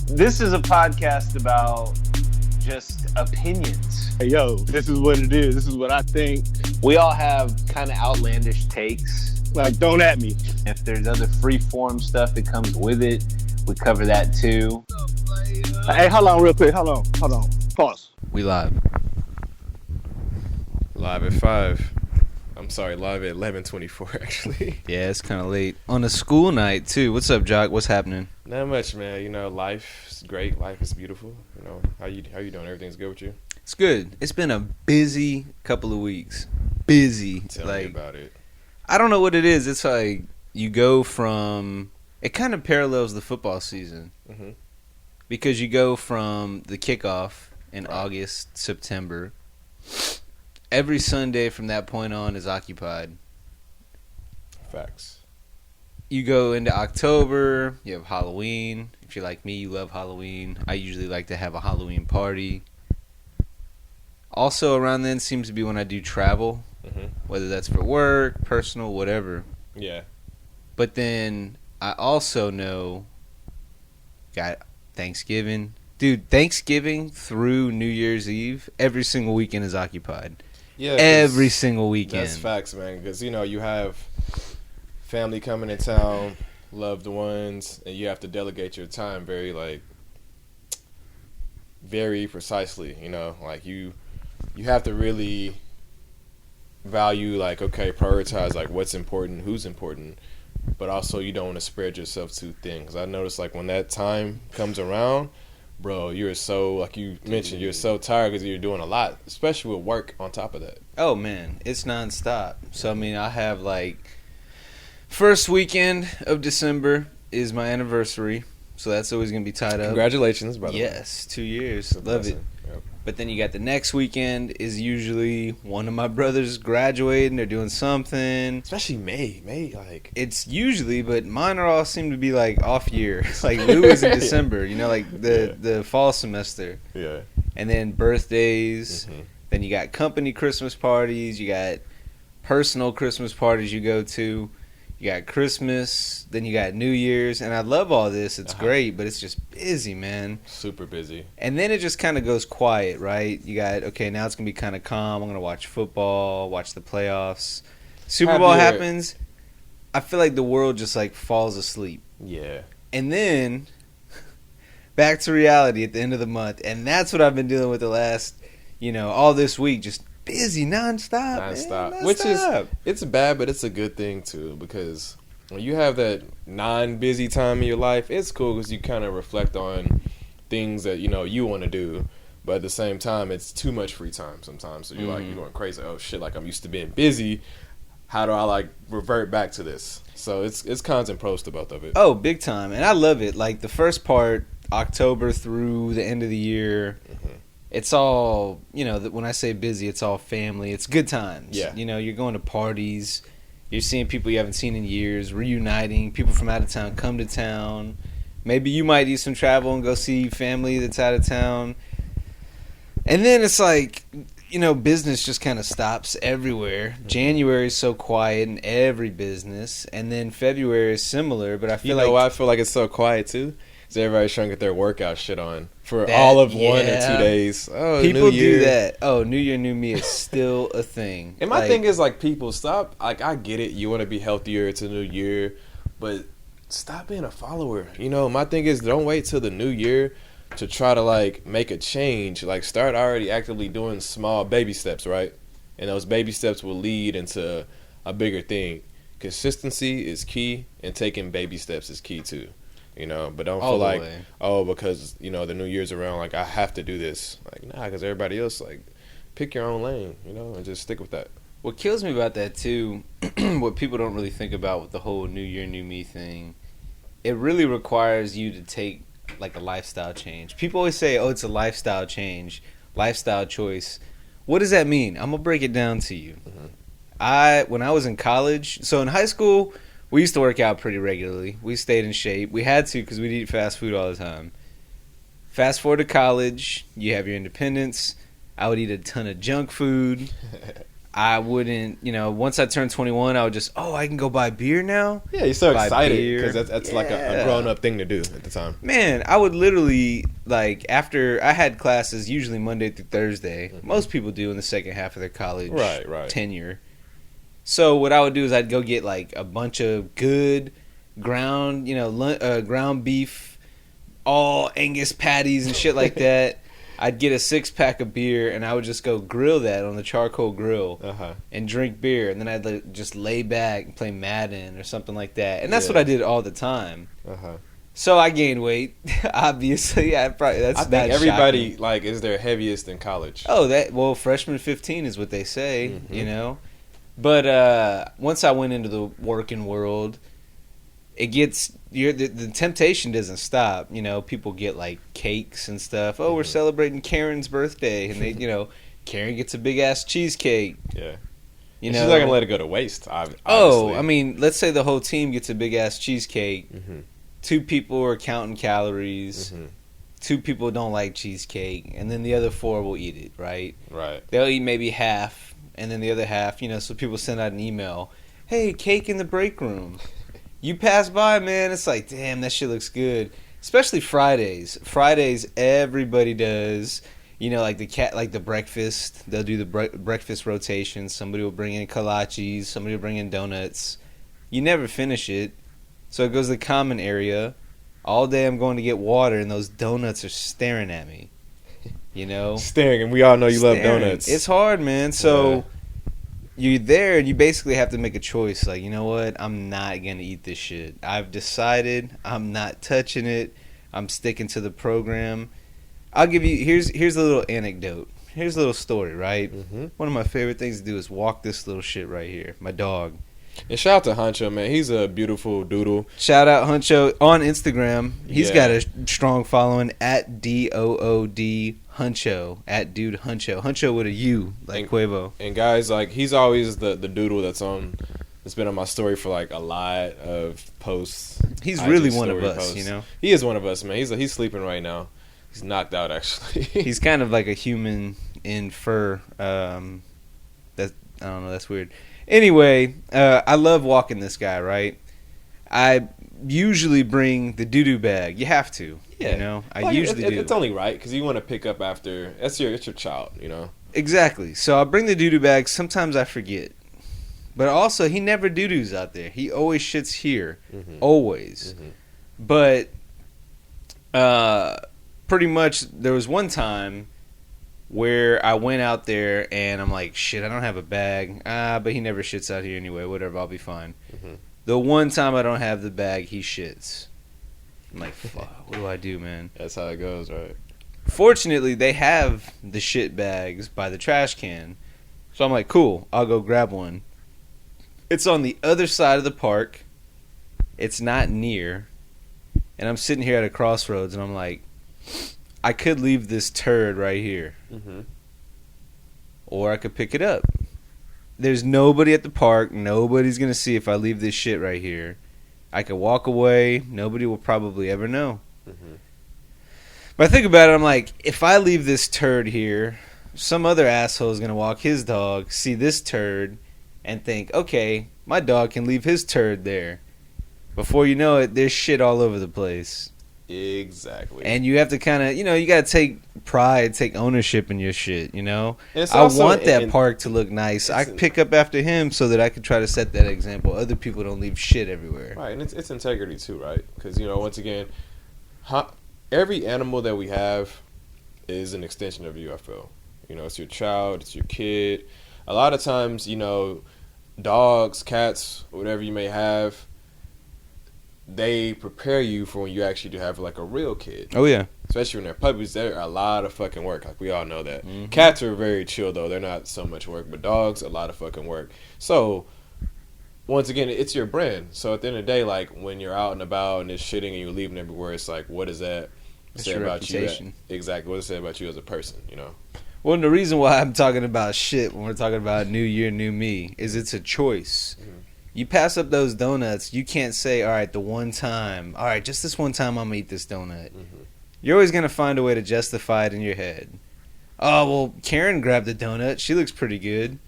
This is a podcast about just opinions. Hey, yo, this is what it is. This is what I think. We all have kind of outlandish takes. Like, don't at me. If there's other free form stuff that comes with it, we cover that too. Hey, hold on real quick. Hold on. Pause. We live. Live at 5. I'm sorry, live at 11:24 actually. Yeah, it's kind of late. On a school night, too. What's up, Jock? What's happening? Not much, man. You know, life is great. Life is beautiful. You know, how you doing? Everything's good with you? It's good. It's been a busy couple of weeks. Busy. Tell me about it. I don't know what it is. It's like you go from... It kind of parallels the football season. Mm-hmm. Because you go from the kickoff in August, September. Every Sunday from that point on is occupied. Facts. You go into October, you have Halloween. If you're like me, you love Halloween. I usually like to have a Halloween party. Also around then seems to be when I do travel, whether that's for work, personal, whatever. Yeah. But then I also know, got Thanksgiving. Dude, Thanksgiving through New Year's Eve, every single weekend is occupied. Yeah. Every single weekend. That's facts, man. Because, you know, you have family coming in town, loved ones, and you have to delegate your time very precisely, you know. Like, you have to really value, like, okay, prioritize, like, what's important, who's important, but also you don't want to spread yourself too thin. Because I noticed, like, when that time comes around, bro, you're so, like you mentioned, you're so tired because you're doing a lot, especially with work on top of that. Oh, man, it's nonstop. So, I mean, I have, like, first weekend of December is my anniversary, so that's always going to be tied up. Congratulations, by the way. Yes, 2 years. Love it. Yep. But then you got the next weekend is usually one of my brothers graduating. They're doing something. Especially May, like... It's usually, but mine are all seem to be, like, off year. Like, Louis in December, you know, like the fall semester. Yeah. And then birthdays. Mm-hmm. Then you got company Christmas parties. You got personal Christmas parties you go to. You got Christmas. Then you got New Year's. And I love all this. It's great, but it's just busy, man. Super busy. And then it just kind of goes quiet, right? You got, okay, now it's going to be kind of calm. I'm going to watch football, watch the playoffs. Super Bowl happens. I feel like the world just, like, falls asleep. Yeah. And then back to reality at the end of the month. And that's what I've been dealing with the last, you know, all this week. Just busy nonstop. Man, Which is, it's bad, but it's a good thing, too. Because when you have that non-busy time in your life, it's cool because you kind of reflect on things that, you know, you want to do. But at the same time, it's too much free time sometimes. So you're like, you're going crazy. Oh, shit, like, I'm used to being busy. How do I, like, revert back to this? So it's cons and pros to both of it. Oh, big time. And I love it. Like, the first part, October through the end of the year, it's all, you know, when I say busy, it's all family. It's good times. Yeah. You know, you're going to parties. You're seeing people you haven't seen in years, reuniting. People from out of town come to town. Maybe you might do some travel and go see family that's out of town. And then it's like, you know, business just kind of stops everywhere. January is so quiet in every business. And then February is similar, but I feel like... You know why I feel like it's so quiet, too? Because everybody's trying to get their workout shit on for all of 1 or 2 days. Oh, people New Year. do that. Oh, New Year, New Me is still a thing. And my thing is, like, people, stop. Like, I get it. You want to be healthier. It's a new year. But stop being a follower. You know, my thing is, don't wait till the new year to try to, like, make a change. Like, start already actively doing small baby steps, right? And those baby steps will lead into a bigger thing. Consistency is key, and taking baby steps is key, too. You know, but don't feel like, because, you know, the New Year's around, like, I have to do this. Like, nah, because everybody else, like, pick your own lane, you know, and just stick with that. What kills me about that, too, what people don't really think about with the whole New Year, New Me thing, it really requires you to take, like, a lifestyle change. People always say, oh, it's a lifestyle change, lifestyle choice. What does that mean? I'm going to break it down to you. When I was in college, so in high school, we used to work out pretty regularly. We stayed in shape. We had to because we'd eat fast food all the time. Fast forward to college, you have your independence. I would eat a ton of junk food. I wouldn't, once I turned 21, I would just, I can go buy beer now? Yeah, you're so Buy excited beer. because that's like a grown-up thing to do at the time. Man, I would literally, after I had classes, usually Monday through Thursday. Mm-hmm. Most people do in the second half of their college Right. tenure. So what I would do is I'd go get, a bunch of good ground, ground beef, all Angus patties and shit like that. I'd get a 6-pack of beer, and I would just go grill that on the charcoal grill and drink beer. And then I'd just lay back and play Madden or something like that. And that's what I did all the time. So I gained weight, obviously. I think everybody, shocking. is their heaviest in college. Oh, freshman 15 is what they say, But once I went into the working world, it gets the temptation doesn't stop. People get cakes and stuff. Oh, we're celebrating Karen's birthday, and they, Karen gets a big ass cheesecake. Yeah, she's not gonna let it go to waste. Obviously. Oh, I mean, let's say the whole team gets a big ass cheesecake. 2 people are counting calories. 2 people don't like cheesecake, and then the other 4 will eat it. Right. They'll eat maybe half, and then the other half. So people send out an email. Hey, cake in the break room. You pass by, man, it's like, damn, that shit looks good. Especially Fridays. Fridays, everybody does, the breakfast. They'll do the breakfast rotation. Somebody will bring in kolaches. Somebody will bring in donuts. You never finish it. So it goes to the common area. All day I'm going to get water, and those donuts are staring at me. Staring, and we all know you love donuts. It's hard, man. So... You're there, and you basically have to make a choice. You know what? I'm not going to eat this shit. I've decided I'm not touching it. I'm sticking to the program. I'll give you... Here's a little anecdote. Here's a little story, right? One of my favorite things to do is walk this little shit right here. My dog. And shout out to Huncho, man. He's a beautiful doodle. Shout out Huncho on Instagram. He's got a strong following at DOOD Huncho, at Dude Huncho. Huncho with a U, like Quavo. And guys, he's always the doodle that's been on my story for a lot of posts. He's IG one of us, posts. He is one of us, man. He's sleeping right now. He's knocked out, actually. He's kind of like a human in fur. I don't know, that's weird. Anyway, I love walking this guy, right? I usually bring the doo-doo bag. You have to, I usually do. It's only right, because you want to pick up after. It's your child, Exactly. So I'll bring the doo-doo bag. Sometimes I forget. But also, he never doo-doos out there. He always shits here. Always. But pretty much, there was one time where I went out there and I'm like, shit, I don't have a bag. But he never shits out here anyway. Whatever, I'll be fine. The one time I don't have the bag, he shits. I'm like, fuck, what do I do, man? That's how it goes, right? Fortunately, they have the shit bags by the trash can. So I'm like, cool, I'll go grab one. It's on the other side of the park. It's not near. And I'm sitting here at a crossroads and I'm like, I could leave this turd right here. Or I could pick it up. There's nobody at the park. Nobody's going to see if I leave this shit right here. I could walk away. Nobody will probably ever know. But I think about it, I'm like, if I leave this turd here, some other asshole is going to walk his dog, see this turd, and think, okay, my dog can leave his turd there. Before you know it, there's shit all over the place. Exactly. And you have to kind of, you got to take pride, take ownership in your shit, I also, want that park to look nice. I pick up after him so that I can try to set that example. Other people don't leave shit everywhere. Right, and it's integrity too, right? Because, once again, every animal that we have is an extension of you, I feel. It's your child, it's your kid. A lot of times, dogs, cats, whatever you may have, they prepare you for when you actually do have a real kid. Oh yeah, especially when they're puppies. They're a lot of fucking work. We all know that. Cats are very chill though. They're not so much work, but dogs, a lot of fucking work. So once again, it's your brand. So at the end of the day, when you're out and about and it's shitting and you're leaving everywhere, it's what does that say about reputation. You? Exactly. What does it say about you as a person? Well, and the reason why I'm talking about shit when we're talking about New Year, New Me is it's a choice. You pass up those donuts, you can't say, all right, just this one time I'm going to eat this donut. You're always going to find a way to justify it in your head. Oh, well, Karen grabbed the donut. She looks pretty good.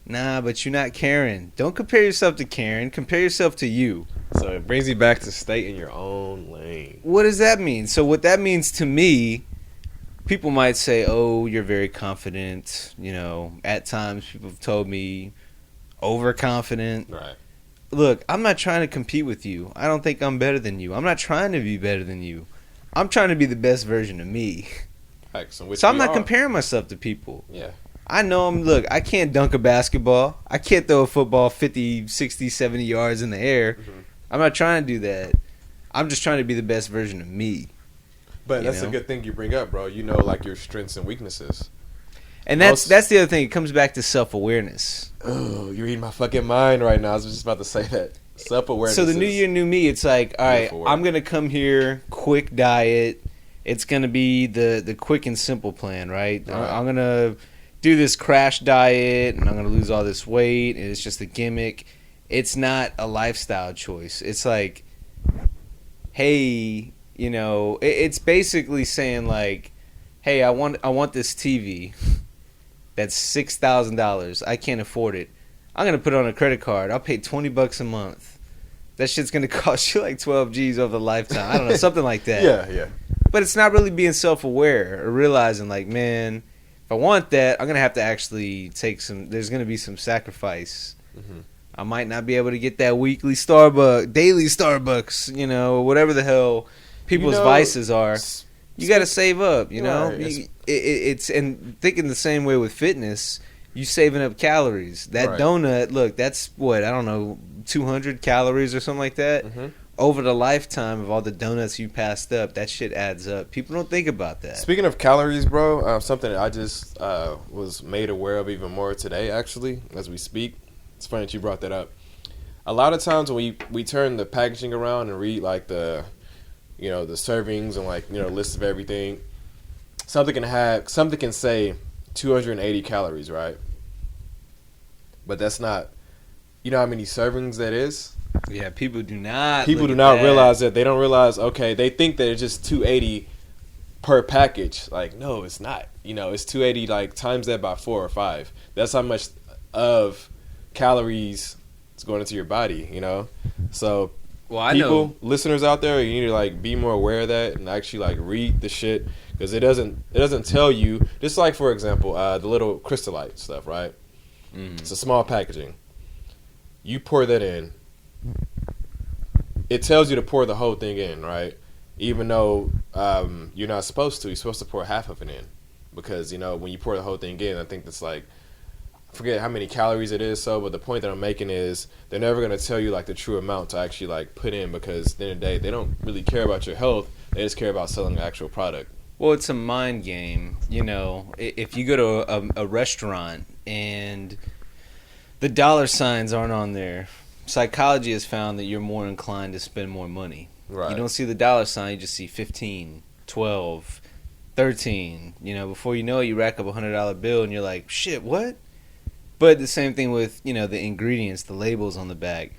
Nah, but you're not Karen. Don't compare yourself to Karen. Compare yourself to you. So it brings you back to stay in your own lane. What does that mean? So what that means to me, people might say, oh, you're very confident. You know, at times people have told me overconfident. Right. Look, I'm not trying to compete with you. I don't think I'm better than you. I'm not trying to be better than you. I'm trying to be the best version of me. So I'm not comparing myself to people. Yeah. I know I can't dunk a basketball. I can't throw a football 50, 60, 70 yards in the air. Mm-hmm. I'm not trying to do that. I'm just trying to be the best version of me. But that's know? a good thing you bring up, bro. You know, like your strengths and weaknesses. And that's the other thing. It comes back to self-awareness. Oh, you're reading my fucking mind right now. I was just about to say that. Self-awareness. So the new year, new me, it's like, all right, word. I'm going to come here, quick diet. It's going to be the quick and simple plan, right? I'm going to do this crash diet, and I'm going to lose all this weight, and it's just a gimmick. It's not a lifestyle choice. It's like, hey, you know, it's basically saying like, hey, I want this TV that's $6,000. I can't afford it. I'm going to put it on a credit card. I'll pay $20 a month. That shit's going to cost you like 12 G's over a lifetime. I don't know, something like that. Yeah. But it's not really being self-aware or realizing like, man, if I want that, I'm going to have to actually there's going to be some sacrifice. Mm-hmm. I might not be able to get that daily Starbucks, you know, whatever the hell people's vices are. You got to save up, you know. Right. It's and thinking the same way with fitness. You saving up calories. That donut, look, that's what, I don't know, 200 calories or something like that. Mm-hmm. Over the lifetime of all the donuts you passed up, that shit adds up. People don't think about that. Speaking of calories, bro, something that I just was made aware of even more today, actually, as we speak. It's funny that you brought that up. A lot of times when we turn the packaging around and read like the servings and like, you know, list of everything, something can say 280 calories, right? But that's not, you know how many servings that is? Yeah, people do not realize that. They don't realize, okay, they think that it's just 280 per package. Like, no, it's not. You know, it's 280, like, times that by 4 or 5. That's how much of calories is going into your body, you know? So, listeners out there, you need to, like, be more aware of that and actually, like, read the shit. Because it doesn't tell you, just like, for example, the little Crystallite stuff, right? Mm. It's a small packaging. You pour that in. It tells you to pour the whole thing in, right? Even though you're not supposed to. You're supposed to pour half of it in. Because, you know, when you pour the whole thing in, I think that's like, I forget how many calories it is, but the point that I'm making is they're never going to tell you, like, the true amount to actually, like, put in. Because at the end of the day, they don't really care about your health. They just care about selling the actual product. Well, it's a mind game. You know, if you go to a restaurant and the dollar signs aren't on there, psychology has found that you're more inclined to spend more money. Right. You don't see the dollar sign, you just see 15, 12, 13. You know, before you know it, you rack up $100 bill and you're like, shit, what? But the same thing with, you know, the ingredients, the labels on the back.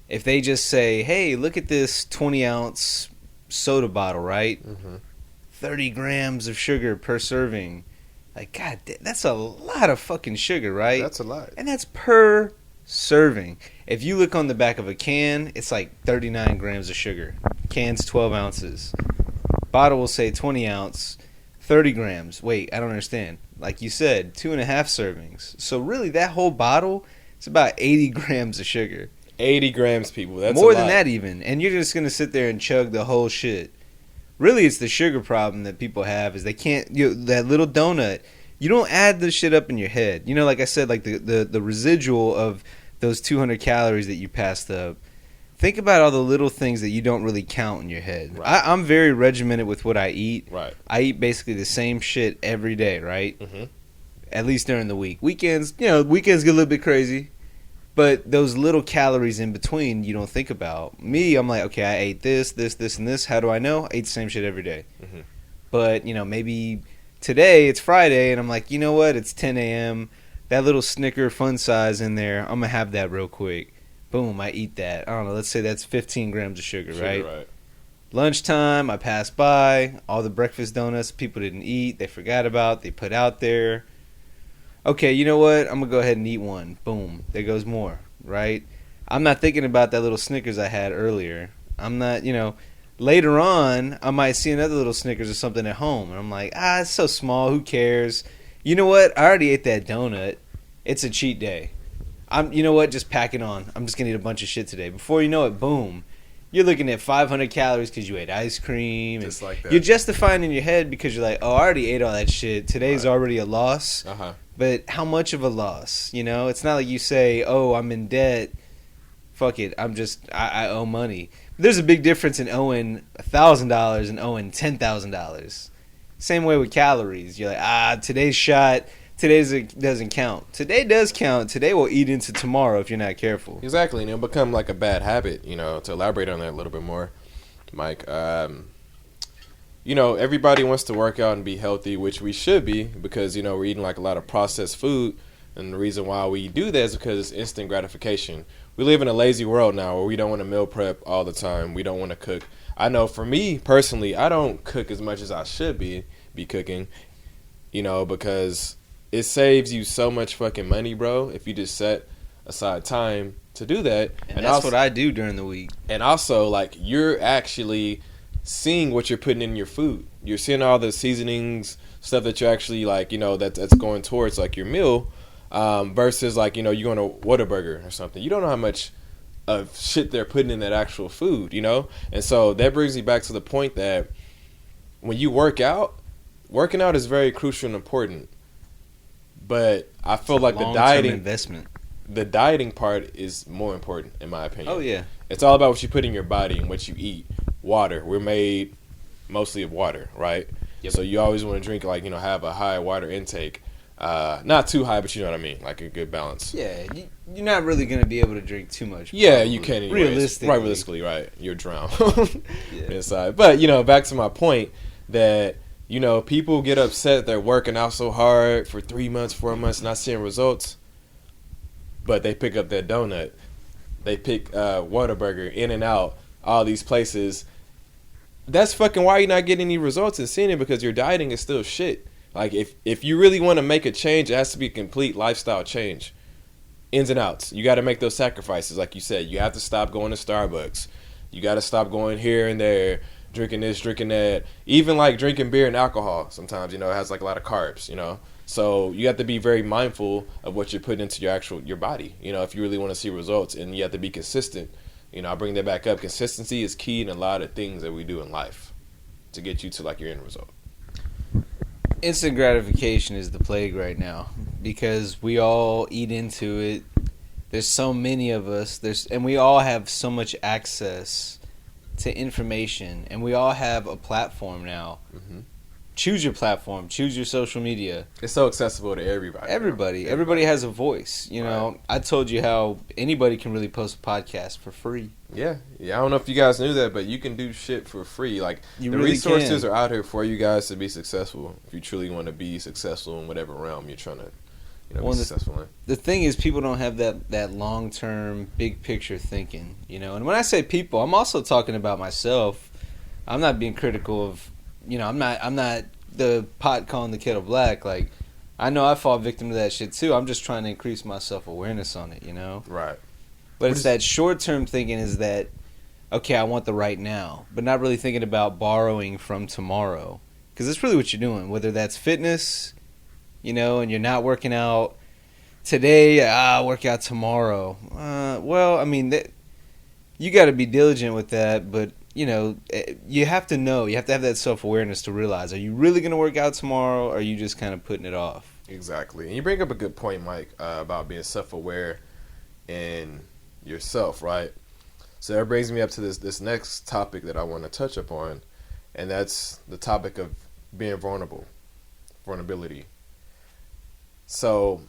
If they just say, hey, look at this 20-ounce soda bottle, right? Mm-hmm. 30 grams of sugar per serving. Like, God, that's a lot of fucking sugar, right? That's a lot. And that's per serving. If you look on the back of a can, it's like 39 grams of sugar. Can's 12 ounces. Bottle will say 20 ounce, 30 grams. Wait, I don't understand. Like you said, 2.5 servings. So really, that whole bottle is about 80 grams of sugar. 80 grams, people. That's more a lot. than that even. And you're just going to sit there and chug the whole shit. Really, it's the sugar problem that people have is they can't, that little donut, you don't add the shit up in your head. You know, like I said, like the residual of those 200 calories that you passed up. Think about all the little things that you don't really count in your head. Right. I'm very regimented with what I eat. Right. I eat basically the same shit every day, right? Mm-hmm. At least during the week. Weekends get a little bit crazy. But those little calories in between, you don't think about. Me, I'm like, okay, I ate this, and this. How do I know? I ate the same shit every day. Mm-hmm. But, maybe today it's Friday, and I'm like, you know what? It's 10 a.m. That little Snicker fun size in there, I'm going to have that real quick. Boom, I eat that. I don't know, let's say that's 15 grams of sugar, right? Lunchtime, I pass by, all the breakfast donuts people didn't eat, they forgot about, they put out there. okay, you know what? I'm gonna go ahead and eat one. Boom, there goes more. Right? I'm not thinking about that little Snickers I had earlier. I'm not, later on, I might see another little Snickers or something at home, and I'm like, it's so small. Who cares? You know what? I already ate that donut. It's a cheat day. You know what? Just pack it on. I'm just gonna eat a bunch of shit today. Before you know it, boom, you're looking at 500 calories because you ate ice cream. Just like that. You're justifying in your head because you're like, oh, I already ate all that shit. Today's already a loss. But how much of a loss? It's not like you say, oh, I'm in debt. Fuck it. I owe money. There's a big difference in owing $1,000 and owing $10,000. Same way with calories. You're like, today's shot. Today's doesn't count. Today does count. Today will eat into tomorrow if you're not careful. Exactly, and it'll become like a bad habit. To elaborate on that a little bit more, Mike. Everybody wants to work out and be healthy, which we should be because we're eating like a lot of processed food, and the reason why we do that is because it's instant gratification. We live in a lazy world now where we don't want to meal prep all the time. We don't want to cook. I know for me personally, I don't cook as much as I should be cooking, because it saves you so much fucking money, bro, if you just set aside time to do that. And that's what I do during the week. And also, like, you're actually seeing what you're putting in your food. You're seeing all the seasonings, stuff that you're actually, like, that's going towards, like, your meal. Versus like you're going to Whataburger or something. You don't know how much of shit they're putting in that actual food, And so that brings me back to the point that when you working out is very crucial and important. But I feel like the dieting part is more important in my opinion. Oh yeah, it's all about what you put in your body and what you eat. Water. We're made mostly of water, right? Yep. So you always want to drink have a high water intake. Not too high, but you know what I mean, like a good balance. Yeah, you're not really going to be able to drink too much. Yeah, you can anyways. Realistically, right? You're drowned inside. But back to my point that people get upset they're working out so hard for 3 months, 4 months, not seeing results, but they pick up that donut, they pick Whataburger, In-N-Out, all these places. That's fucking why you're not getting any results and seeing it because your dieting is still shit. Like, if you really want to make a change, it has to be a complete lifestyle change. Ins and outs. You got to make those sacrifices. Like you said, you have to stop going to Starbucks. You got to stop going here and there, drinking this, drinking that. Even, like, drinking beer and alcohol sometimes, it has, like, a lot of carbs, So you have to be very mindful of what you're putting into your body, if you really want to see results. And you have to be consistent. I bring that back up. Consistency is key in a lot of things that we do in life to get you to, like, your end result. Instant gratification is the plague right now because we all eat into it. There's so many of us. And we all have so much access to information, and we all have a platform now. Mm-hmm. Choose your platform. Choose your social media. It's so accessible to everybody. Everybody has a voice. Right. I told you how anybody can really post a podcast for free. Yeah. I don't know if you guys knew that, but you can do shit for free. Like, the really resources are out here for you guys to be successful. If you truly want to be successful in whatever realm you're trying to, be successful in. The thing is, people don't have that long term, big picture thinking. And when I say people, I'm also talking about myself. I'm not being critical of. I'm not the pot calling the kettle black. Like, I know I fall victim to that shit too. I'm just trying to increase my self-awareness on it, Right. But it's that short-term thinking is that, okay, I want the right now, but not really thinking about borrowing from tomorrow. Because that's really what you're doing, whether that's fitness, and you're not working out today, I'll work out tomorrow. Well, I mean, you got to be diligent with that, but you have to know. You have to have that self-awareness to realize, are you really going to work out tomorrow, or are you just kind of putting it off? Exactly. And you bring up a good point, Mike, about being self-aware in yourself, right? So that brings me up to this next topic that I want to touch upon, and that's the topic of being vulnerability. So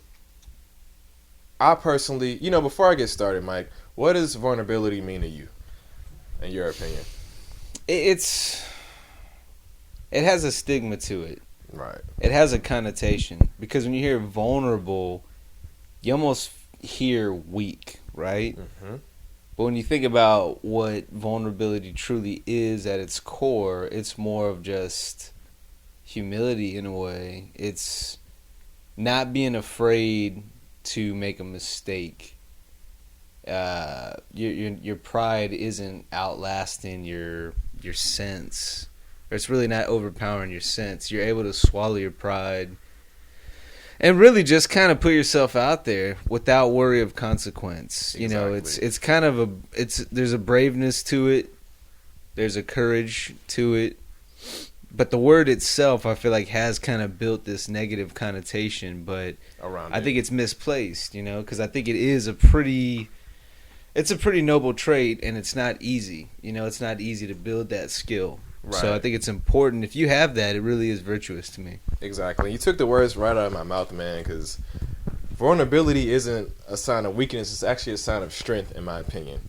I personally, before I get started, Mike, what does vulnerability mean to you, in your opinion? It has a stigma to it. Right. It has a connotation because when you hear vulnerable, you almost hear weak, right? Mm-hmm. But when you think about what vulnerability truly is at its core, it's more of just humility in a way. It's not being afraid to make a mistake. Your pride isn't outlasting your sense, or it's really not overpowering your sense. You're able to swallow your pride and really just kind of put yourself out there without worry of consequence. Exactly. You know, it's kind of there's a braveness to it, there's a courage to it, but the word itself, I feel like, has kind of built this negative connotation. But around I think it's misplaced. You know, because I think it's a pretty noble trait, and it's not easy. You know, it's not easy to build that skill. Right. So I think it's important. If you have that, it really is virtuous to me. Exactly. You took the words right out of my mouth, man, because vulnerability isn't a sign of weakness. It's actually a sign of strength, in my opinion.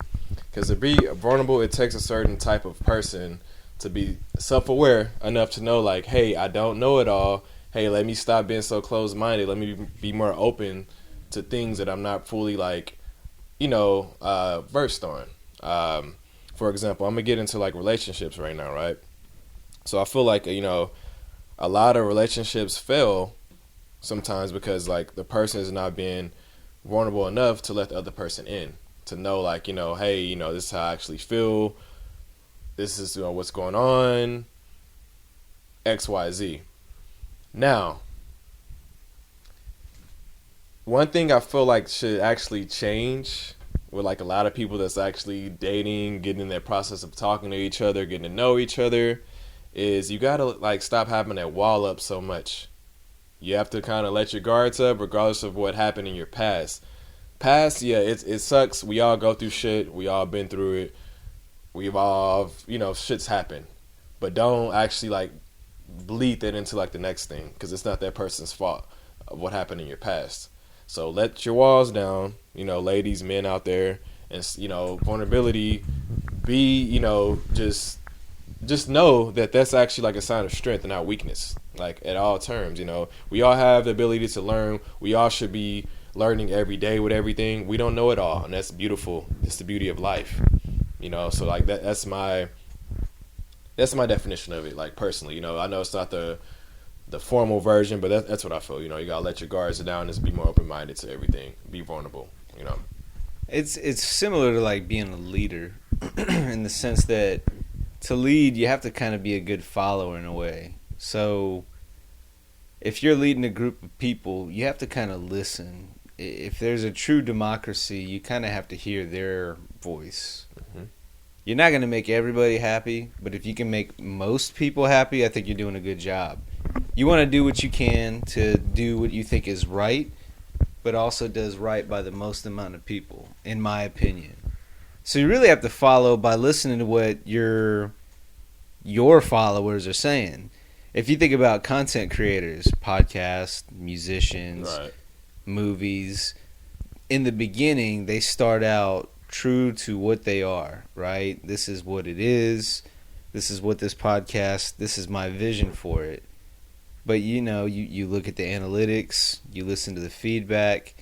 Because to be vulnerable, it takes a certain type of person to be self-aware enough to know, like, hey, I don't know it all. Hey, let me stop being so closed-minded. Let me be more open to things that I'm not fully, like, versed on. For example, I'm going to get into, like, relationships right now, right? So I feel like, a lot of relationships fail sometimes because, like, the person is not being vulnerable enough to let the other person in, to know, like, hey, this is how I actually feel. This is what's going on, X, Y, Z. Now, one thing I feel like should actually change with, like, a lot of people that's actually dating, getting in that process of talking to each other, getting to know each other, is you gotta, like, stop having that wall up so much. You have to kind of let your guards up regardless of what happened in your past. Yeah, it sucks. We all go through shit. We all been through it. We've all, shit's happened. But don't actually, like, bleed that into, like, the next thing, because it's not that person's fault of what happened in your past. So let your walls down, ladies, men out there, and, vulnerability, be, just know that that's actually, like, a sign of strength and not weakness, like, at all terms. We all have the ability to learn. We all should be learning every day with everything. We don't know it all, and that's beautiful. It's the beauty of life, so, like, that's my definition of it, like, personally. I know it's not the formal version, but that's what I feel. You gotta let your guards down and just be more open-minded to everything. Be vulnerable. It's similar to, like, being a leader in the sense that to lead, you have to kind of be a good follower in a way. So if you're leading a group of people, you have to kind of listen. If there's a true democracy, you kind of have to hear their voice. Mm-hmm. You're not going to make everybody happy, but if you can make most people happy, I think you're doing a good job. You want to do what you can to do what you think is right, but also does right by the most amount of people, in my opinion. So you really have to follow by listening to what your followers are saying. If you think about content creators, podcasts, musicians, right, movies, in the beginning, they start out true to what they are, right? This is what it is. This is what this podcast, this is my vision for it. But, you look at the analytics, you listen to the feedback,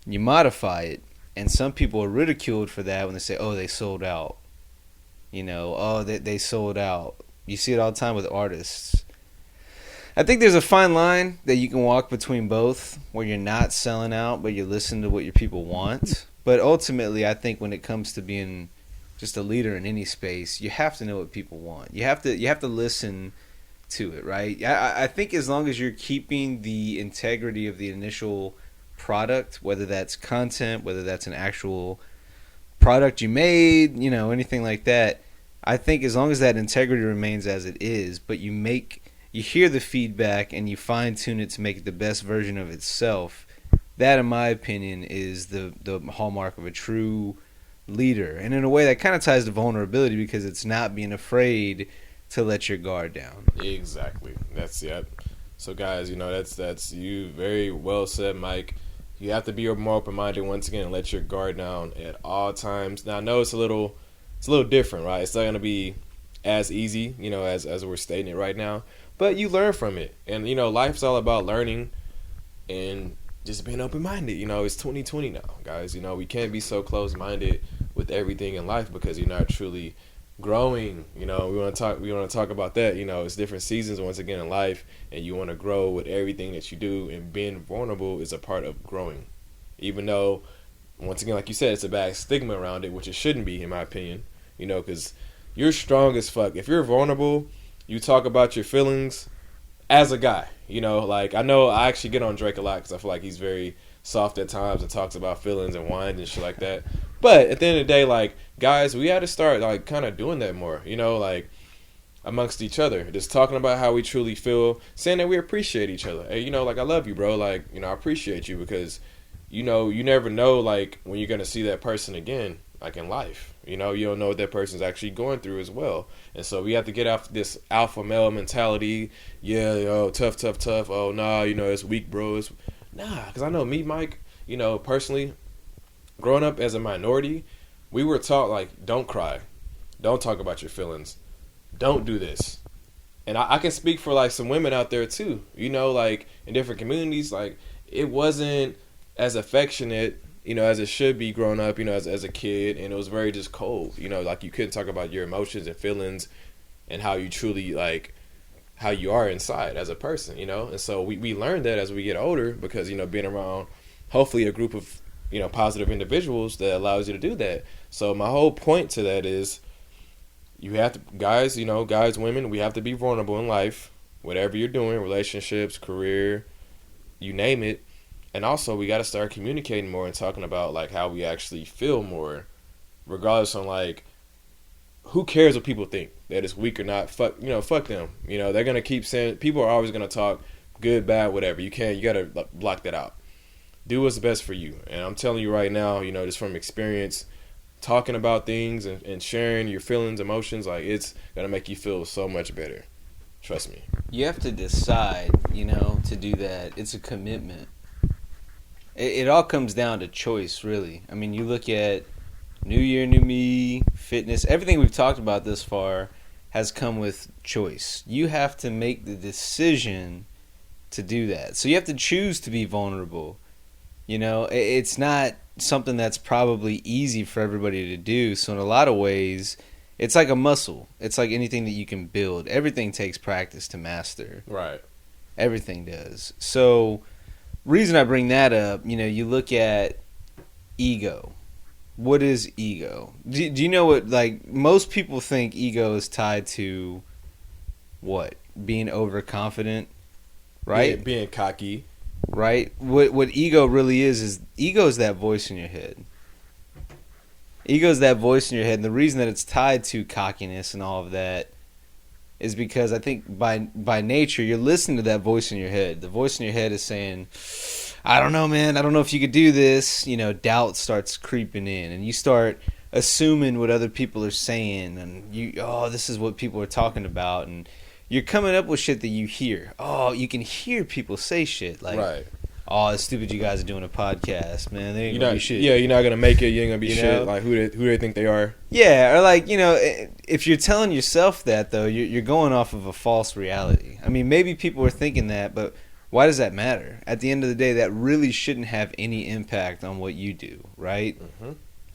you modify it. And some people are ridiculed for that when they say, oh, they sold out. They sold out. You see it all the time with artists. I think there's a fine line that you can walk between both, where you're not selling out, but you're listening to what your people want. But ultimately, I think when it comes to being just a leader in any space, you have to know what people want. You have to listen to it, right? I think as long as you're keeping the integrity of the initial product, whether that's content, whether that's an actual product you made, anything like that, I think as long as that integrity remains as it is, but you hear the feedback and you fine tune it to make it the best version of itself, that, in my opinion, is the hallmark of a true leader. And in a way that kind of ties to vulnerability, because it's not being afraid to let your guard down. Exactly. Yep. So guys, that's you very well said, Mike. You have to be more open-minded once again and let your guard down at all times. Now I know it's a little different, right? It's not gonna be as easy, as we're stating it right now. But you learn from it. And life's all about learning and just being open-minded. It's 2020 now, guys. We can't be so close-minded with everything in life because you're not truly growing. You know, we want to talk about that. You know, it's different seasons once again in life, and you want to grow with everything that you do, and being vulnerable is a part of growing. Even though, once again, like you said, it's a bad stigma around it, which it shouldn't be, in my opinion. You know, because you're strong as fuck. If you're vulnerable, you talk about your feelings as a guy. You know, like, I know I actually get on Drake a lot because I feel like he's very soft at times and talks about feelings and whines and shit like that. But at the end of the day, like, guys, we had to start, like, kind of doing that more, you know, like, amongst each other. Just talking about how we truly feel, saying that we appreciate each other. Hey, you know, like, I love you, bro. Like, you know, I appreciate you because, you know, you never know, like, when you're going to see that person again, like, in life. You know, you don't know what that person's actually going through as well. And so we have to get off this alpha male mentality. Yeah, yo, tough, tough, tough. Oh, nah, you know, it's weak, bro. Nah, because I know me, Mike, you know, personally, growing up as a minority, we were taught, like, don't cry. Don't talk about your feelings. Don't do this. And I can speak for, like, some women out there, too. You know, like, in different communities, like, it wasn't as affectionate, you know, as it should be growing up, you know, as a kid. And it was very just cold. You know, like, you couldn't talk about your emotions and feelings and how you truly, like, how you are inside as a person, you know. And so we learned that as we get older because, you know, being around, hopefully, a group of, you know, positive individuals that allows you to do that. So my whole point to that is you have to, guys, you know, guys, women, we have to be vulnerable in life, whatever you're doing, relationships, career, you name it. And also we got to start communicating more and talking about, like, how we actually feel more, regardless on, like, who cares what people think, that it's weak or not. Fuck them. You know, they're going to keep saying, people are always going to talk good, bad, whatever. You got to block that out. Do what's best for you. And I'm telling you right now, you know, just from experience, talking about things and sharing your feelings, emotions, like, it's going to make you feel so much better. Trust me. You have to decide, you know, to do that. It's a commitment. It all comes down to choice, really. I mean, you look at New Year, New Me, fitness, everything we've talked about this far has come with choice. You have to make the decision to do that. So you have to choose to be vulnerable. You know, it's not something that's probably easy for everybody to do. So in a lot of ways, it's like a muscle. It's like anything that you can build. Everything takes practice to master. Right. Everything does. So reason I bring that up, you know, you look at ego. What is ego? Do you know what, like, most people think ego is tied to what? Being overconfident, right? Yeah, being cocky. Right? What ego really is ego is that voice in your head. Ego is that voice in your head. And the reason that it's tied to cockiness and all of that is because I think by nature, you're listening to that voice in your head. The voice in your head is saying, I don't know, man. I don't know if you could do this. You know, doubt starts creeping in. And you start assuming what other people are saying. And this is what people are talking about. And you're coming up with shit that you hear. Oh, you can hear people say shit. Like, right. Oh, it's stupid you guys are doing a podcast, man. They ain't gonna be shit. Yeah, you're not going to make it. You ain't going to be shit. Know? Like, who they think they are. Yeah, or like, you know, if you're telling yourself that, though, you're going off of a false reality. I mean, maybe people are thinking that, but why does that matter? At the end of the day, that really shouldn't have any impact on what you do, right? Mm-hmm.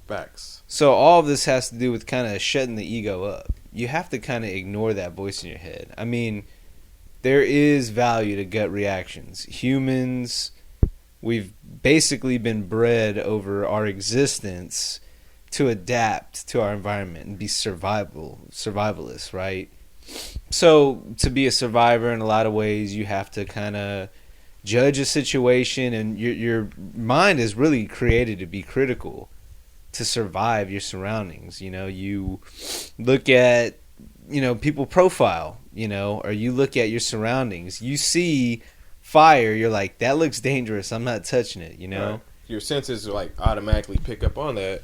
Facts. So all of this has to do with kind of shutting the ego up. You have to kind of ignore that voice in your head. I mean, there is value to gut reactions. Humans, we've basically been bred over our existence to adapt to our environment and be survivalists, right? So to be a survivor in a lot of ways, you have to kind of judge a situation, and your mind is really created to be critical, to survive your surroundings. You know, you look at, you know, people profile, you know, or you look at your surroundings. You see fire, you're like, that looks dangerous. I'm not touching it, you know? Right. Your senses like automatically pick up on that,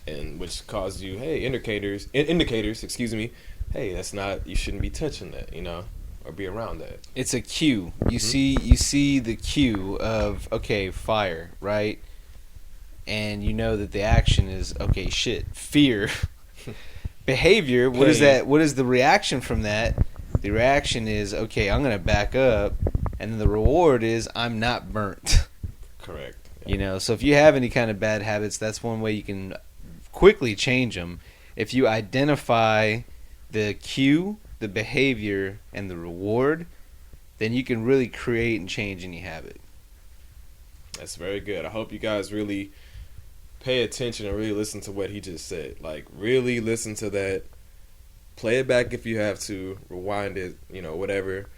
and which causes you, hey, indicators, excuse me, hey, that's not, you shouldn't be touching that, you know, or be around that. It's a cue. You see the cue of, okay, fire, right? And you know that the action is, okay, shit, fear. Behavior, what is that? What is the reaction from that? The reaction is, okay, I'm going to back up, and then the reward is I'm not burnt. Correct. You know, so if you have any kind of bad habits, that's one way you can quickly change them. If you identify the cue, the behavior, and the reward, then you can really create and change any habit. That's very good. I hope you guys really pay attention and really listen to what he just said. Like, really listen to that. Play it back if you have to. Rewind it, whatever.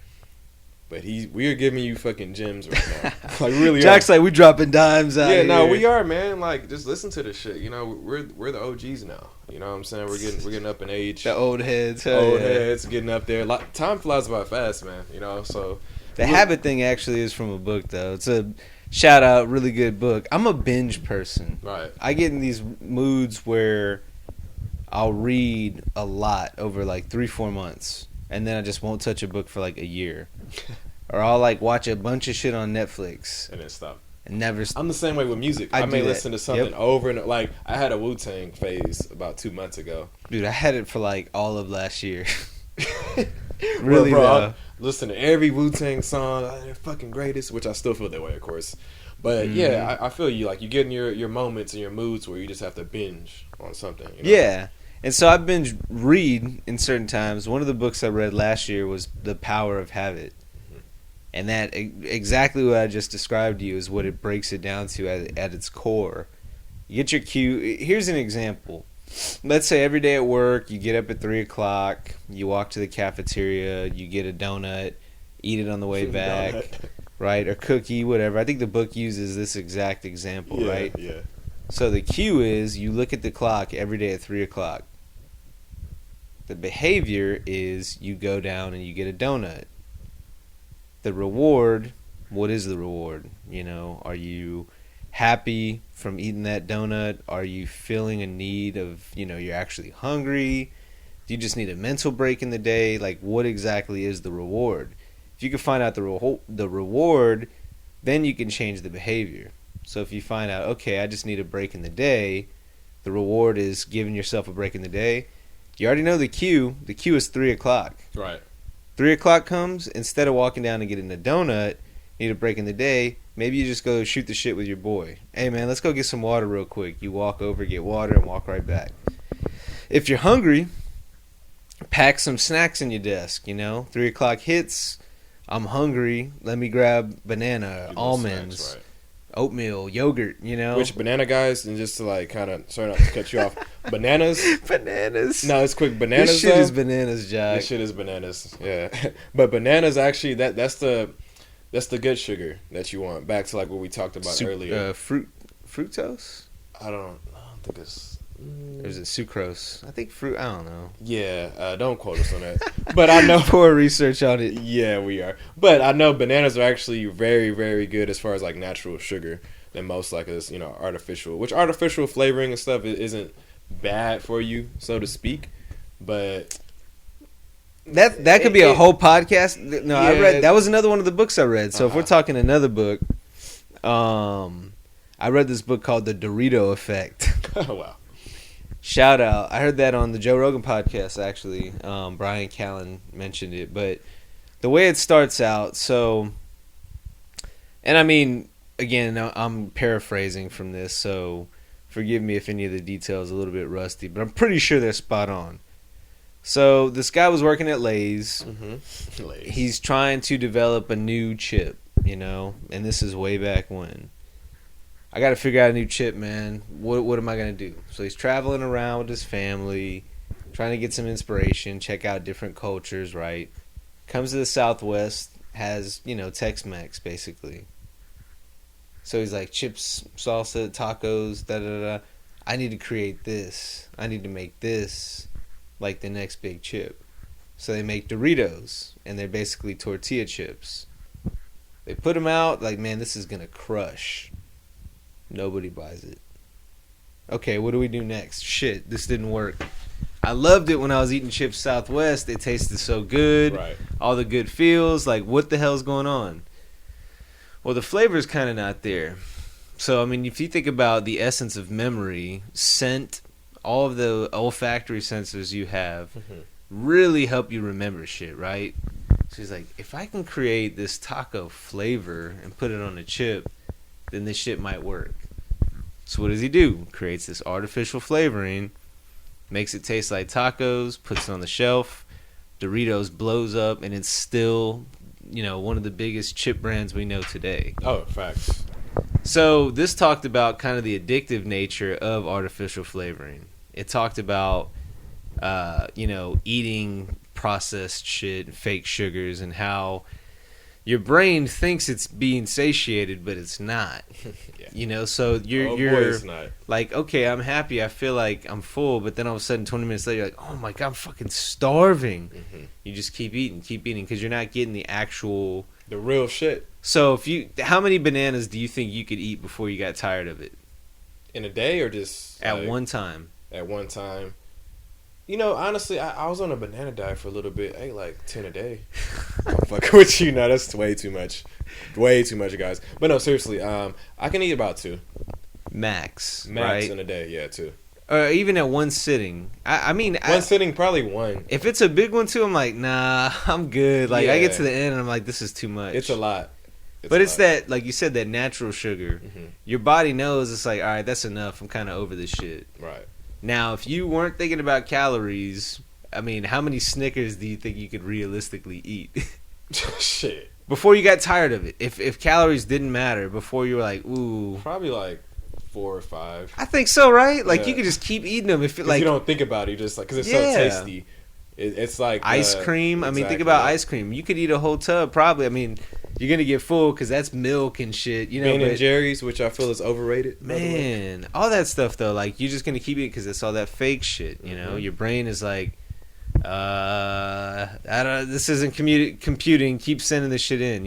But we are giving you fucking gems right now. Like, really. Jack's like, we dropping dimes out. Yeah, here. no, we are, man. Like, just listen to this shit. We're the OGs now. You know what I'm saying? We're getting up in age. The old heads. Heads getting up there. Time flies by fast, man. So the habit thing actually is from a book, though. It's a shout out, really good book. I'm a binge person. Right. I get in these moods where I'll read a lot over like 3-4 months, and then I just won't touch a book for like a year. Or I'll like watch a bunch of shit on Netflix and then stop. And never. I'm the same way with music. I may listen to something over and like I had a Wu-Tang phase about 2 months ago. Dude, I had it for like all of last year. Really, bro, though. I listen to every Wu-Tang song. They're fucking greatest, which I still feel that way, of course. But yeah, I feel you. Like you get in your moments and your moods where you just have to binge on something. Yeah. And so I binge read in certain times. One of the books I read last year was The Power of Habit. And that exactly what I just described to you is what it breaks it down to at its core. You get your cue. Here's an example. Let's say every day at work, you get up at 3 o'clock, you walk to the cafeteria, you get a donut, eat it on the way back, right? Or cookie, whatever. I think the book uses this exact example, right? Yeah. So the cue is you look at the clock every day at 3 o'clock. The behavior is you go down and you get a donut. The reward, what is the reward? Are you happy from eating that donut? Are you feeling a need of, you're actually hungry? Do you just need a mental break in the day? Like, what exactly is the reward? If you can find out the reward, then you can change the behavior. So if you find out, okay, I just need a break in the day, the reward is giving yourself a break in the day. You already know the cue. The cue is 3 o'clock. Right. 3 o'clock comes, instead of walking down and getting a donut, need a break in the day, maybe you just go shoot the shit with your boy. Hey, man, let's go get some water real quick. You walk over, get water, and walk right back. If you're hungry, pack some snacks in your desk, 3 o'clock hits, I'm hungry, let me grab banana, almonds, snacks, right. Oatmeal, yogurt, Which banana, guys, and just to like kind of, sorry not to cut you off, bananas. No, it's quick. Bananas. This shit is bananas, Jack. This shit is bananas. Yeah, but bananas actually that's the good sugar that you want. Back to like what we talked about earlier. Fructose. I don't think it's. Or is it sucrose? I think fruit. I don't know. Yeah, don't quote us on that. But I know poor research on it. Yeah, we are. But I know bananas are actually very, very good as far as like natural sugar than most like is artificial. Which artificial flavoring and stuff isn't bad for you, so to speak. But that could be a whole podcast. No, yeah, I read that was another one of the books I read. So if we're talking another book, I read this book called The Dorito Effect. Oh wow. Shout out. I heard that on the Joe Rogan podcast, actually. Brian Callen mentioned it. But the way it starts out, and I mean, again, I'm paraphrasing from this, so forgive me if any of the details are a little bit rusty, but I'm pretty sure they're spot on. So this guy was working at Lay's. Mm-hmm. Lay's. He's trying to develop a new chip, and this is way back when. I got to figure out a new chip, man. What am I going to do? So he's traveling around with his family, trying to get some inspiration, check out different cultures, right? Comes to the Southwest, has, Tex-Mex, basically. So he's like, chips, salsa, tacos, da-da-da. I need to create this. I need to make this like the next big chip. So they make Doritos, and they're basically tortilla chips. They put them out, like, man, this is going to crush. Nobody buys it. Okay, what do we do next? Shit, this didn't work. I loved it when I was eating chips Southwest. It tasted so good. Right. All the good feels. Like, what the hell's going on? Well, the flavor's kind of not there. So, I mean, if you think about the essence of memory, scent, all of the olfactory sensors you have really help you remember shit, right? So he's like, if I can create this taco flavor and put it on a chip, then this shit might work. So what does he do? Creates this artificial flavoring, makes it taste like tacos, puts it on the shelf. Doritos blows up, and it's still, one of the biggest chip brands we know today. Oh, facts. So this talked about kind of the addictive nature of artificial flavoring. It talked about, eating processed shit, fake sugars, and how your brain thinks it's being satiated, but it's not. Yeah. So you're it's not. like, okay, I'm happy, I feel like I'm full, but then all of a sudden 20 minutes later you're like, oh my god, I'm fucking starving. You just keep eating because you're not getting the real shit. So how many bananas do you think you could eat before you got tired of it? In a day, or just at one time? At one time. Honestly, I was on a banana diet for a little bit. I ate like 10 a day. I'm fucking with you. No, that's way too much. Way too much, guys. But no, seriously, I can eat about 2. Max, Max right? in a day, yeah, 2. Even at one sitting. I mean... One sitting, probably 1. If it's a big one, too, I'm like, nah, I'm good. Like, I get to the end, and I'm like, this is too much. It's a lot. It's that, like you said, that natural sugar. Your body knows it's like, all right, that's enough. I'm kind of over this shit. Right. Now, if you weren't thinking about calories, I mean, how many Snickers do you think you could realistically eat? Shit. Before you got tired of it. If calories didn't matter, before you were like, ooh. Probably like 4 or 5. I think so, right? Like, you could just keep eating them. If you don't think about it, you just like, because it's so tasty. It's like ice cream. I mean, think about ice cream. You could eat a whole tub, probably. I mean, you're gonna get full because that's milk and shit. Ben and Jerry's, which I feel is overrated. Man, all that stuff though, like you're just gonna keep eating because it's all that fake shit. Your brain is like, this isn't computing. Keep sending this shit in.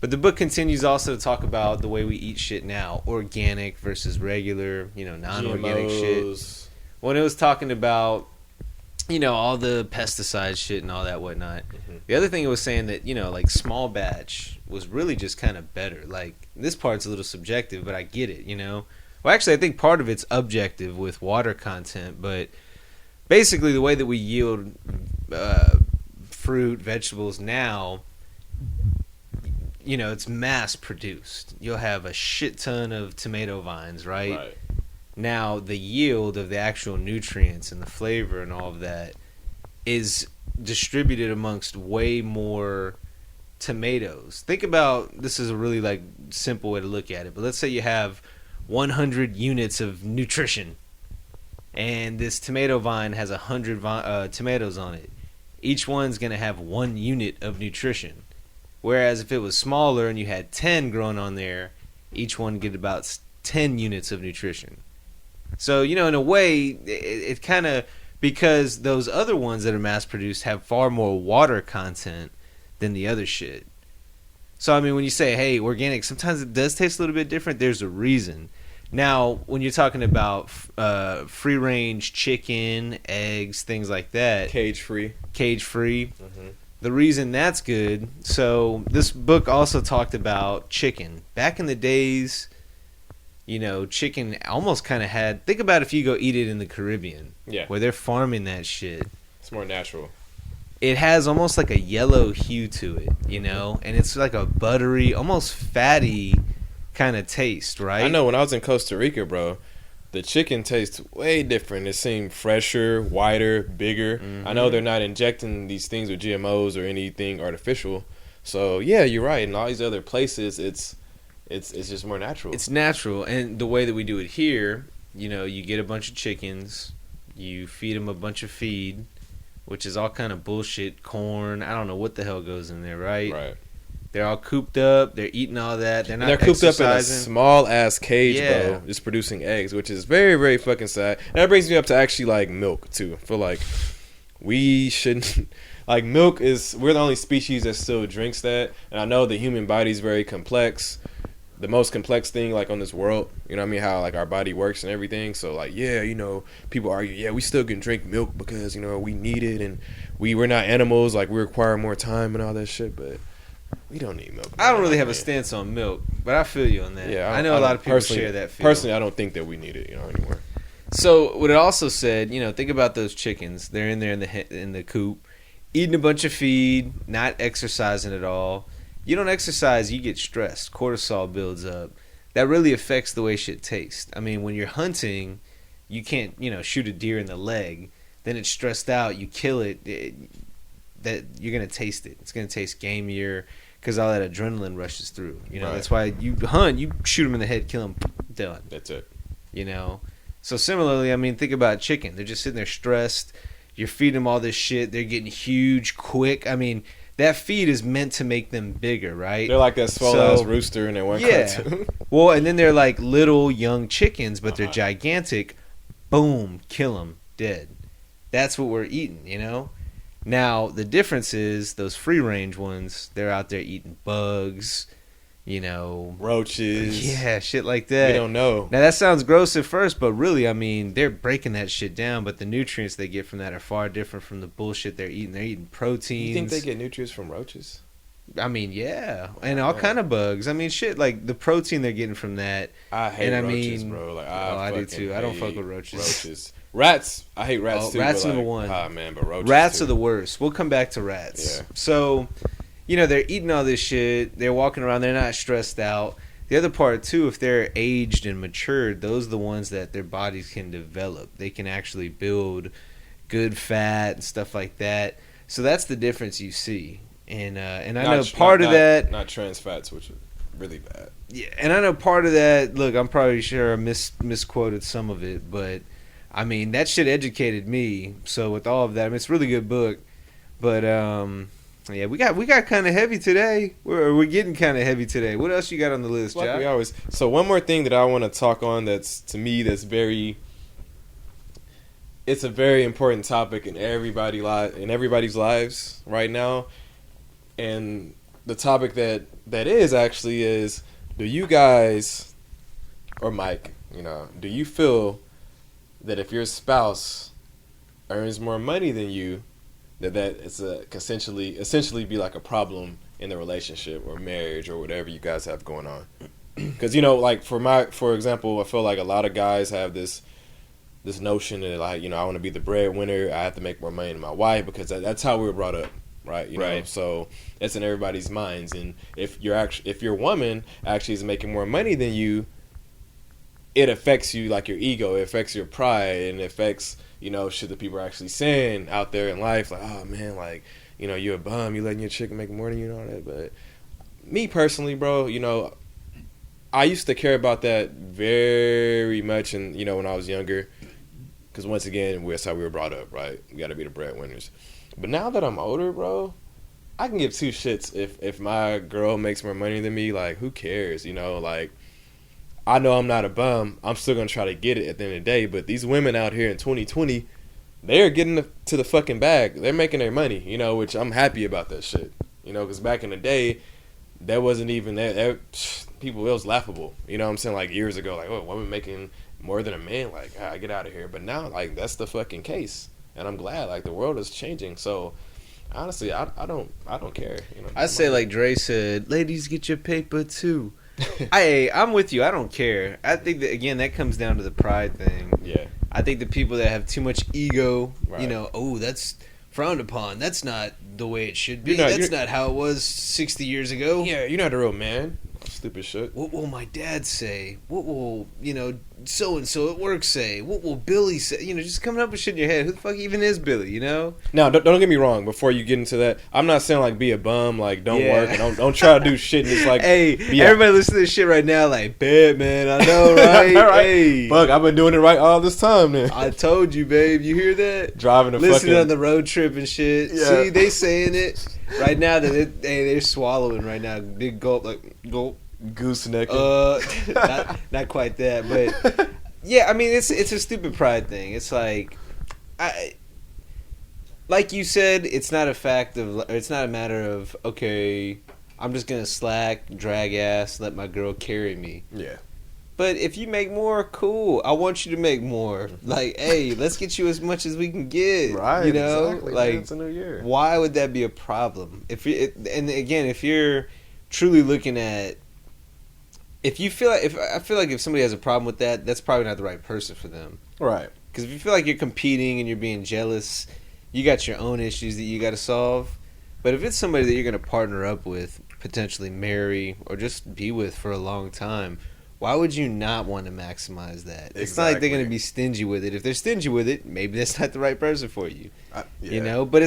But the book continues also to talk about the way we eat shit now, organic versus regular. Non-organic GMOs. shit. When it was talking about, all the pesticide shit and all that whatnot. The other thing it was saying that, like small batch was really just kind of better. Like, this part's a little subjective, but I get it, Well, actually, I think part of it's objective with water content, but basically the way that we yield fruit, vegetables now, it's mass produced. You'll have a shit ton of tomato vines, right? Now, the yield of the actual nutrients and the flavor and all of that is distributed amongst way more tomatoes. Think about, this is a really like simple way to look at it, but let's say you have 100 units of nutrition and this tomato vine has 100 tomatoes on it. Each one's going to have 1 unit of nutrition. Whereas if it was smaller and you had 10 growing on there, each one get about 10 units of nutrition. So, in a way, it kind of, because those other ones that are mass produced have far more water content than the other shit. So, I mean, when you say, hey, organic, sometimes it does taste a little bit different. There's a reason. Now, when you're talking about free range chicken, eggs, things like that. Cage free. The reason that's good. So, this book also talked about chicken. Back in the days, chicken almost kind of had... Think about if you go eat it in the Caribbean. Yeah. Where they're farming that shit. It's more natural. It has almost like a yellow hue to it, And it's like a buttery, almost fatty kind of taste, right? I know when I was in Costa Rica, bro, the chicken tastes way different. It seemed fresher, whiter, bigger. I know they're not injecting these things with GMOs or anything artificial. So, yeah, you're right. In all these other places, it's just more natural. It's natural, and the way that we do it here, you get a bunch of chickens, you feed them a bunch of feed, which is all kind of bullshit, corn, I don't know what the hell goes in there, right? Right. They're all cooped up, they're eating all that, they're not cooped up in a exercising. small-ass cage, bro, just producing eggs, which is very, very fucking sad. And that brings me up to actually, like, milk, too. I feel like we shouldn't... Like, milk is... We're the only species that still drinks that, and I know the human body is very complex. The most complex thing, like, on this world, you know what I mean, how, like, our body works and everything. So, like, yeah, people argue, yeah, we still can drink milk because, we need it, and we're not animals, like, we require more time and all that shit, but we don't need milk. I don't really have a stance on milk, but I feel you on that. Yeah, I know a lot of people share that feeling. Personally, I don't think that we need it, anymore. So, what it also said, think about those chickens. They're in there in the coop, eating a bunch of feed, not exercising at all. You don't exercise, you get stressed. Cortisol builds up. That really affects the way shit tastes. I mean, when you're hunting, you can't, shoot a deer in the leg. Then it's stressed out. You kill it. That you're gonna taste it. It's gonna taste gamier because all that adrenaline rushes through. Right. That's why you hunt. You shoot them in the head, kill them, done. That's it. So similarly, I mean, think about chicken. They're just sitting there stressed. You're feeding them all this shit. They're getting huge quick. I mean, that feed is meant to make them bigger, right? They're like that swole-ass rooster in that one cartoon. Well, and then they're like little young chickens, but they're gigantic. Boom, kill them, dead. That's what we're eating, Now, the difference is those free-range ones, they're out there eating bugs, roaches. Yeah, shit like that. We don't know. Now, that sounds gross at first, but really, I mean, they're breaking that shit down, but the nutrients they get from that are far different from the bullshit they're eating. They're eating proteins. You think they get nutrients from roaches? I mean, yeah. And all kind of bugs. I mean, shit, like the protein they're getting from that. I hate roaches, bro. Like, I do too. I don't fuck with roaches. Rats. I hate rats too. Rats are number one. Ah, man, but roaches Rats too. are the worst. We'll come back to rats. Yeah. So, they're eating all this shit. They're walking around. They're not stressed out. The other part, too, if they're aged and matured, those are the ones that their bodies can develop. They can actually build good fat and stuff like that. So that's the difference you see. And I know part of that... Not trans fats, which are really bad. Yeah, and I know part of that... Look, I'm probably sure I misquoted some of it, but, I mean, that shit educated me. So with all of that, I mean, it's a really good book. But, yeah, we got kind of heavy today. We're getting kind of heavy today. What else you got on the list, Like Jack? we always. So one more thing that I want to talk on that's very... It's a very important topic in everybody's lives right now. And the topic that is, do you guys, or Mike, do you feel that if your spouse earns more money than you, that it's essentially be like a problem in the relationship or marriage or whatever you guys have going on? Because like for example, I feel like a lot of guys have this notion that like I want to be the breadwinner. I have to make more money than my wife because that's how we were brought up. Right, Right. So it's in everybody's minds, and if your woman actually is making more money than you, it affects you, like your ego, it affects your pride, and it affects shit that people are actually saying out there in life, like, oh man, like you're a bum, you letting your chick make more than you and all that. But me personally, bro, I used to care about that very much, and when I was younger, because once again, that's how we were brought up, right? We got to be the breadwinners. But now that I'm older, bro, I can give two shits if my girl makes more money than me. Like, who cares? Like, I know I'm not a bum. I'm still going to try to get it at the end of the day. But these women out here in 2020, they're getting to the fucking bag. They're making their money, which I'm happy about that shit. Because back in the day, that wasn't even that. People, it was laughable. You know what I'm saying? Like, years ago, like, oh, women making more than a man? Like, get out of here. But now, like, that's the fucking case. And I'm glad, like, the world is changing. So, honestly, I don't care. I say, like Dre said, ladies, get your paper too. I'm with you. I don't care. I think that, again, that comes down to the pride thing. Yeah. I think the people that have too much ego, Right. That's frowned upon. That's not the way it should be. You're That's not how it was 60 years ago. Yeah, you're not a real man. Stupid shit. What will my dad say? What will, so-and-so at work say? What will Billy say? Just coming up with shit in your head. Who the fuck even is Billy, Now, don't get me wrong. Before you get into that, I'm not saying, like, be a bum, like, don't work, and don't try to do shit, and it's like... Hey, everybody listen to this shit right now, like, bet, man, I know, right? Right. Hey. Fuck, I've been doing it right all this time, then. I told you, babe. You hear that? Driving the Listening fucking... on the road trip and shit. Yeah. See, they saying it. Right now, they're swallowing right now. Big gulp, like, gulp. Gooseneck. Not quite that, but yeah, I mean it's a stupid pride thing. It's like, like you said, it's not a matter of okay, I'm just gonna slack, drag ass, let my girl carry me. Yeah. But if you make more, cool. I want you to make more. Like, hey, let's get you as much as we can get. Right. Exactly, like man, it's a new year. Why would that be a problem? If you're truly looking at, I feel like if somebody has a problem with that, that's probably not the right person for them. Right. Because if you feel like you're competing and you're being jealous, you got your own issues that you got to solve. But if it's somebody that you're going to partner up with, potentially marry, or just be with for a long time, why would you not want to maximize that? It's not like they're going to be stingy with it. If they're stingy with it, maybe that's not the right person for you. You know, but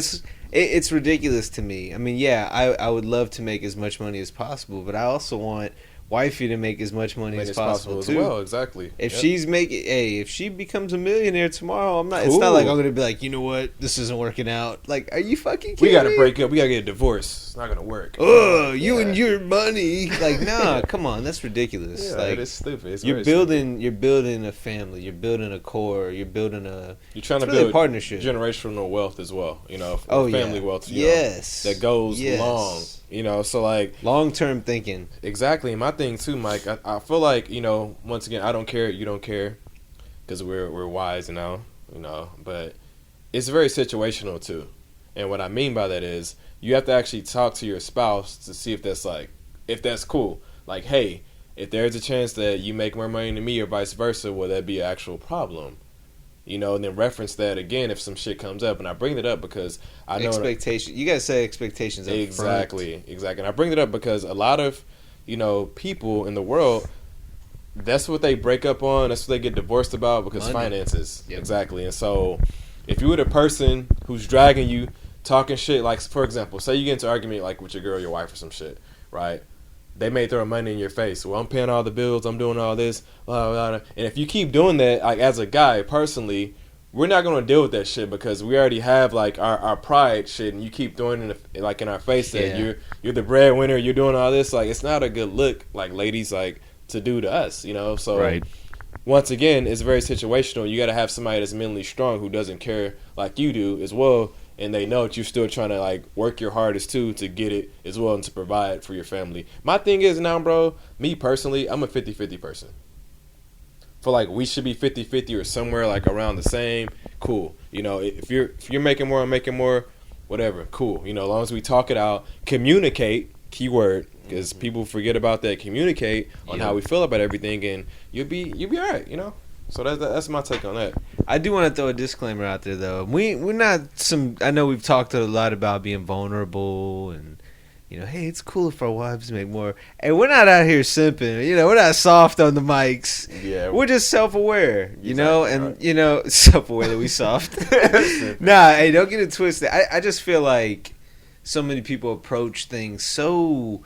it's ridiculous to me. I mean, yeah, I would love to make as much money as possible, but I also want wifey to make as much money as possible too. As well. Exactly. If she's making, if she becomes a millionaire tomorrow, I'm not. It's not like I'm gonna be like, you know what, this isn't working out. Like, are you fucking kidding me? We gotta break up. We gotta get a divorce. It's not gonna work. Oh, you and your money. Like, nah, come on, that's ridiculous. Yeah, like, it's stupid. It's you're building a family. You're building a core. You're building a. You're trying to really build a partnership, generational wealth as well. You know, family wealth. Yes, that goes long. You know, so like long-term thinking. Exactly. My thing too, Mike. I feel like, you know, once again, I don't care. You don't care, because we're wise now. You know, but it's very situational too. And what I mean by that is you have to actually talk to your spouse to see if that's cool. Like, hey, if there's a chance that you make more money than me or vice versa, will that be an actual problem? You know, and then reference that again if some shit comes up. And I bring it up because I know expectation. You gotta say expectations up exactly, front. Exactly. And I bring it up because a lot of, you know, people in the world, that's what they break up on. That's what they get divorced about, because finances. Yep. Exactly. And so if you were the person who's dragging you, talking shit, like, for example, say you get into an argument like with your girl, your wife or some shit, right? They may throw money in your face. Well, I'm paying all the bills. I'm doing all this. Blah, blah, blah. And if you keep doing that, like, as a guy, personally, we're not going to deal with that shit, because we already have, like, our pride shit, and you keep doing it, like, in our face that you're the breadwinner, you're doing all this. Like, it's not a good look, like, ladies, like, to do to us, you know? So, once again, it's very situational. You got to have somebody that's mentally strong who doesn't care like you do as well, and they know that you're still trying to, like, work your hardest too to get it as well and to provide for your family. My thing is now, bro, me personally, I'm a 50-50 person. Feel like we should be 50-50 or somewhere like around the same. Cool. You know, if you're making more, I'm making more, whatever. Cool. You know, as long as we talk it out, communicate, keyword, because people forget about that. Communicate on how we feel about everything, and you'll be all right. You know. So that's my take on that. I do want to throw a disclaimer out there, though. We're not some. I know we've talked a lot about being vulnerable and, you know, hey, it's cool if our wives make more. And we're not out here simping. You know, we're not soft on the mics. Yeah, we're just self-aware. You know, and you know, self-aware that we soft. Nah, hey, don't get it twisted. I just feel like so many people approach things so.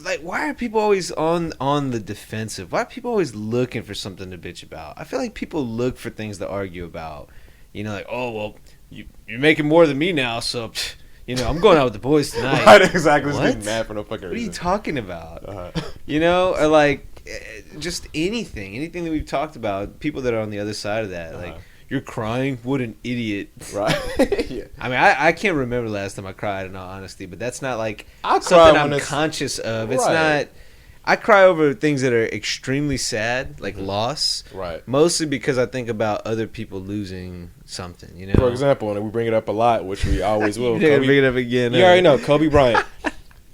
Like, why are people always on the defensive? Why are people always looking for something to bitch about? I feel like people look for things to argue about. You know, like, oh, well, you're making more than me now, so, you know, I'm going out with the boys tonight. Right, exactly. What? Just getting mad for no fucking reason. What are you talking about? Uh-huh. You know, or like, just anything that we've talked about, people that are on the other side of that, like, you're crying? What an idiot. Right. Yeah. I mean, I can't remember the last time I cried, in all honesty, but that's not like something I'm conscious of. It's not. I cry over things that are extremely sad, like loss. Right. Mostly because I think about other people losing something, you know? For example, and we bring it up a lot, which we always will. You're bring it up again. You already know, Kobe Bryant.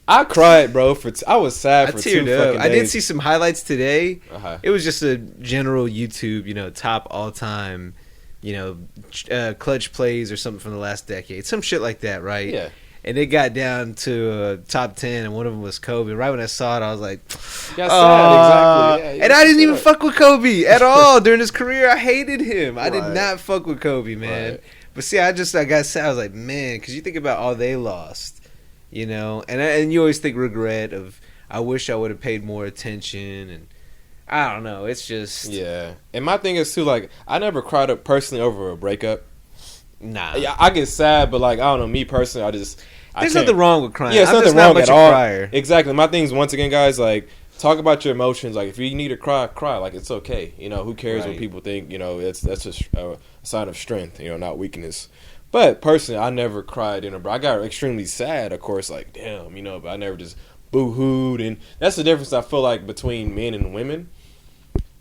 I cried, bro. I was sad for 2 fucking days. I did see some highlights today. Uh-huh. It was just a general YouTube, you know, top all-time, you know, clutch plays or something from the last decade. Some shit like that, right? Yeah. And it got down to top 10, and one of them was Kobe. Right when I saw it, I was like, got sad, exactly. Yeah, and I didn't even fuck with Kobe at all during his career. I hated him. I did not fuck with Kobe, man. Right. But see, I got sad. I was like, man, because you think about all they lost, you know? And you always think regret of, I wish I would have paid more attention, and I don't know. It's just... Yeah. And my thing is, too, like, I never cried up personally over a breakup. Nah. Yeah, I get sad, but, like, I don't know. Me personally, there's nothing wrong with crying. Yeah, it's nothing wrong at all. Crier. Exactly. My thing is, once again, guys, like, talk about your emotions. Like, if you need to cry, cry. Like, it's okay. You know, who cares what people think? You know, that's just a sign of strength, you know, not weakness. But, personally, I never cried in a... I got extremely sad, of course, like, damn, you know, but I never just boo-hooed. And that's the difference, I feel like, between men and women.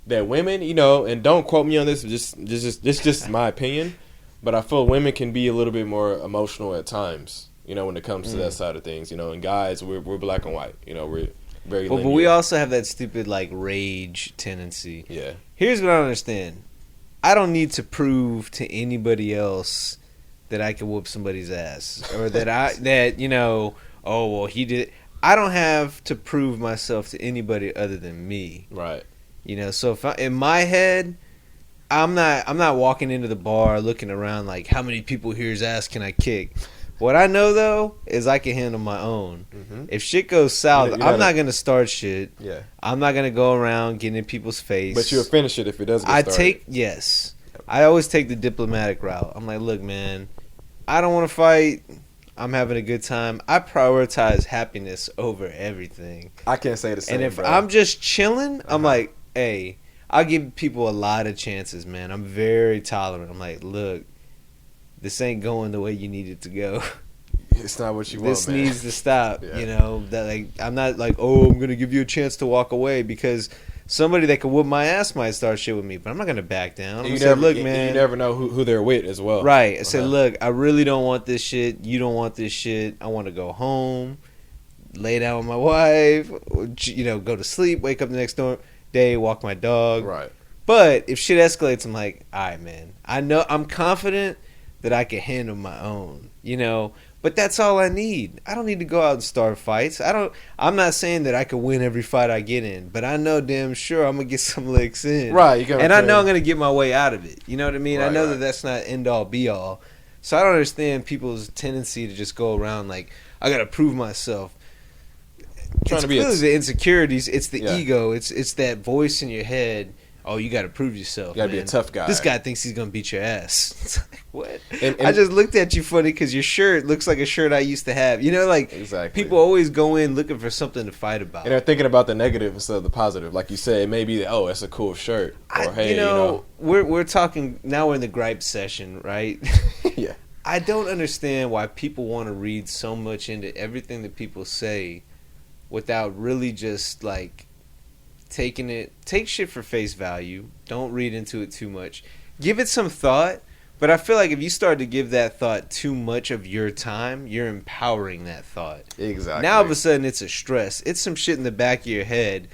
That women, you know, and don't quote me on this, just my opinion, but I feel women can be a little bit more emotional at times, you know, when it comes to that side of things, you know, and guys, we're black and white, you know, we're very linear. But we also have that stupid, like, rage tendency. Yeah. Here's what I don't understand. I don't need to prove to anybody else that I can whoop somebody's ass, or that you know, oh, well, he did. I don't have to prove myself to anybody other than me. Right. You know, so if in my head, I'm not walking into the bar looking around like how many people here's ass can I kick. What I know though is I can handle my own. Mm-hmm. If shit goes south, You I'm not gonna start shit. Yeah. I'm not gonna go around getting in people's face. But you'll finish it if it does get started. Yes. I always take the diplomatic route. I'm like, look, man, I don't want to fight. I'm having a good time. I prioritize happiness over everything. I can't say the same. And if bro. I'm just chilling, I'm like, hey, I'll give people a lot of chances, man. I'm very tolerant. I'm like, look, this ain't going the way you need it to go. It's not what you want, This man. needs to stop. Yeah. You know, that like I'm not like, oh, I'm gonna give you a chance to walk away because somebody that could whoop my ass might start shit with me, but I'm not gonna back down. I'm You gonna never, say, look, you man, never know who they're with as well. right? I said, look, I really don't want this shit. You don't want this shit. I want to go home, lay down with my wife, you know, go to sleep, wake up the next day, walk my dog. Right. But if shit escalates, I'm like, all right, man. I know I'm confident that I can handle my own, you know. But that's all I need. I don't need to go out and start fights. I'm not saying that I could win every fight I get in, but I know damn sure I'm gonna get some licks in. Right. And I know I'm gonna get my way out of it. You know what I mean? Right, I know right. that that's not end all be all. So I don't understand people's tendency to just go around like I gotta prove myself. Trying It's to be clearly the insecurities. It's the Yeah. ego. It's that voice in your head. Oh, you got to prove yourself. You gotta be man. a tough guy. This guy thinks he's gonna beat your ass. It's like, what? And I just looked at you funny because your shirt looks like a shirt I used to have. You know, like Exactly. people always go in looking for something to fight about. and they're thinking about the negative instead of the positive. Like you said, it may be that, oh, that's a cool shirt, or hey, you know, we're talking now. We're in the gripe session, right? yeah, I don't understand why people want to read so much into everything that people say without really just like take shit for face value. Don't read into it too much. Give it some thought, but I feel like if you start to give that thought too much of your time, you're empowering that thought. exactly. Now all of a sudden it's a stress. It's some shit in the back of your head.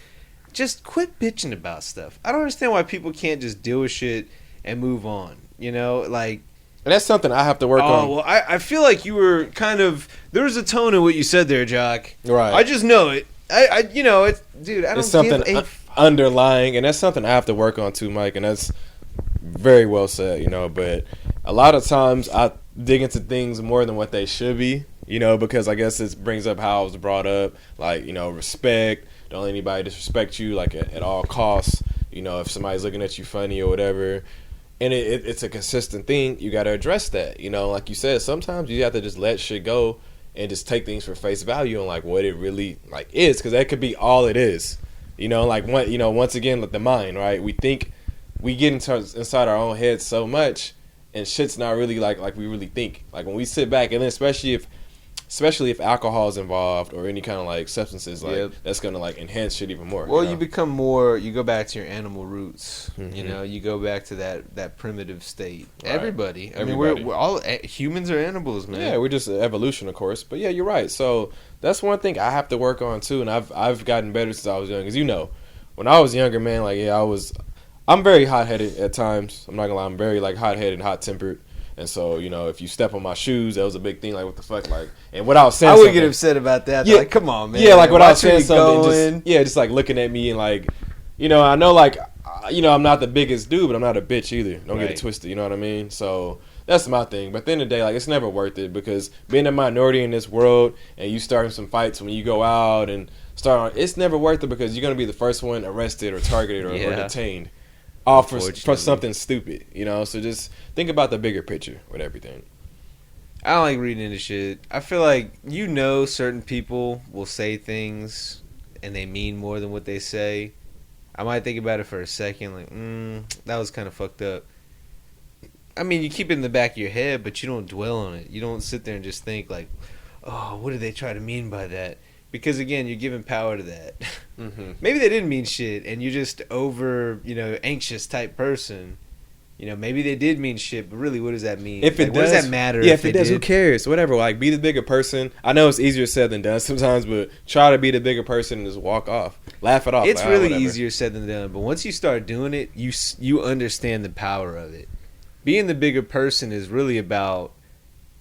Just quit bitching about stuff. I don't understand why people can't just deal with shit and move on. You know, like and that's something I have to work on. oh, well, I feel like you were kind of... There was a tone in what you said there, Jock. Right. I just know it. You know, it's... Dude, I don't It's something give a... underlying, and that's something I have to work on too, Mike. And that's very well said, you know. But a lot of times I dig into things more than what they should be, you know, because I guess it brings up how I was brought up, like, you know, respect. Don't let anybody disrespect you, like, at all costs. You know, if somebody's looking at you funny or whatever. And it's a consistent thing. You got to address that. You know, like you said, sometimes you have to just let shit go and just take things for face value and like what it really like is, because that could be all it is. You know, like once again, like the mind, right? We think we get inside our own heads so much, and shit's not really like we really think. Like when we sit back, and then especially if alcohol is involved or any kind of like substances, like Yep. that's gonna like enhance shit even more. Well, you know? you become more... You go back to your animal roots. Mhm. You know, you go back to that primitive state. Right. Everybody. I mean, Everybody. we're all... Humans are animals, man. Yeah, we're just evolution, of course. But yeah, you're right. So that's one thing I have to work on too, and I've gotten better since I was young. Because you know, when I was younger, man, like yeah, I'm very hot headed at times. I'm not gonna lie, I'm very like hot headed and hot tempered. And so, you know, if you step on my shoes, that was a big thing. Like, what the fuck? Like, and without saying I would something, get upset about that. Yeah. Like, come on, man. yeah, like without Watch where saying you something, going. just like looking at me and like, you know, I know like, you know, I'm not the biggest dude, but I'm not a bitch either. Don't get Right. it twisted. You know what I mean? So that's my thing. But at the end of the day, like, it's never worth it, because being a minority in this world and you starting some fights when you go out and it's never worth it, because you're gonna be the first one arrested or targeted or Yeah. detained. All for Unfortunately. something stupid, you know. So just think about the bigger picture with everything. I don't like reading into shit. I feel like, you know, certain people will say things and they mean more than what they say. I might think about it for a second, like, that was kind of fucked up. I mean, you keep it in the back of your head, but you don't dwell on it. You don't sit there and just think like, oh, what did they try to mean by that? Because again, you're giving power to that. Mm-hmm. Maybe they didn't mean shit, and you're just over, anxious type person. Maybe they did mean shit, but really, what does that mean? If it Like, does, what does that matter? Yeah, if it does, did? who cares? Whatever. Like, be the bigger person. I know it's easier said than done sometimes, but try to be the bigger person and just walk off, laugh it off. It's like, really whatever. easier said than done, but once you start doing it, you understand the power of it. Being the bigger person is really about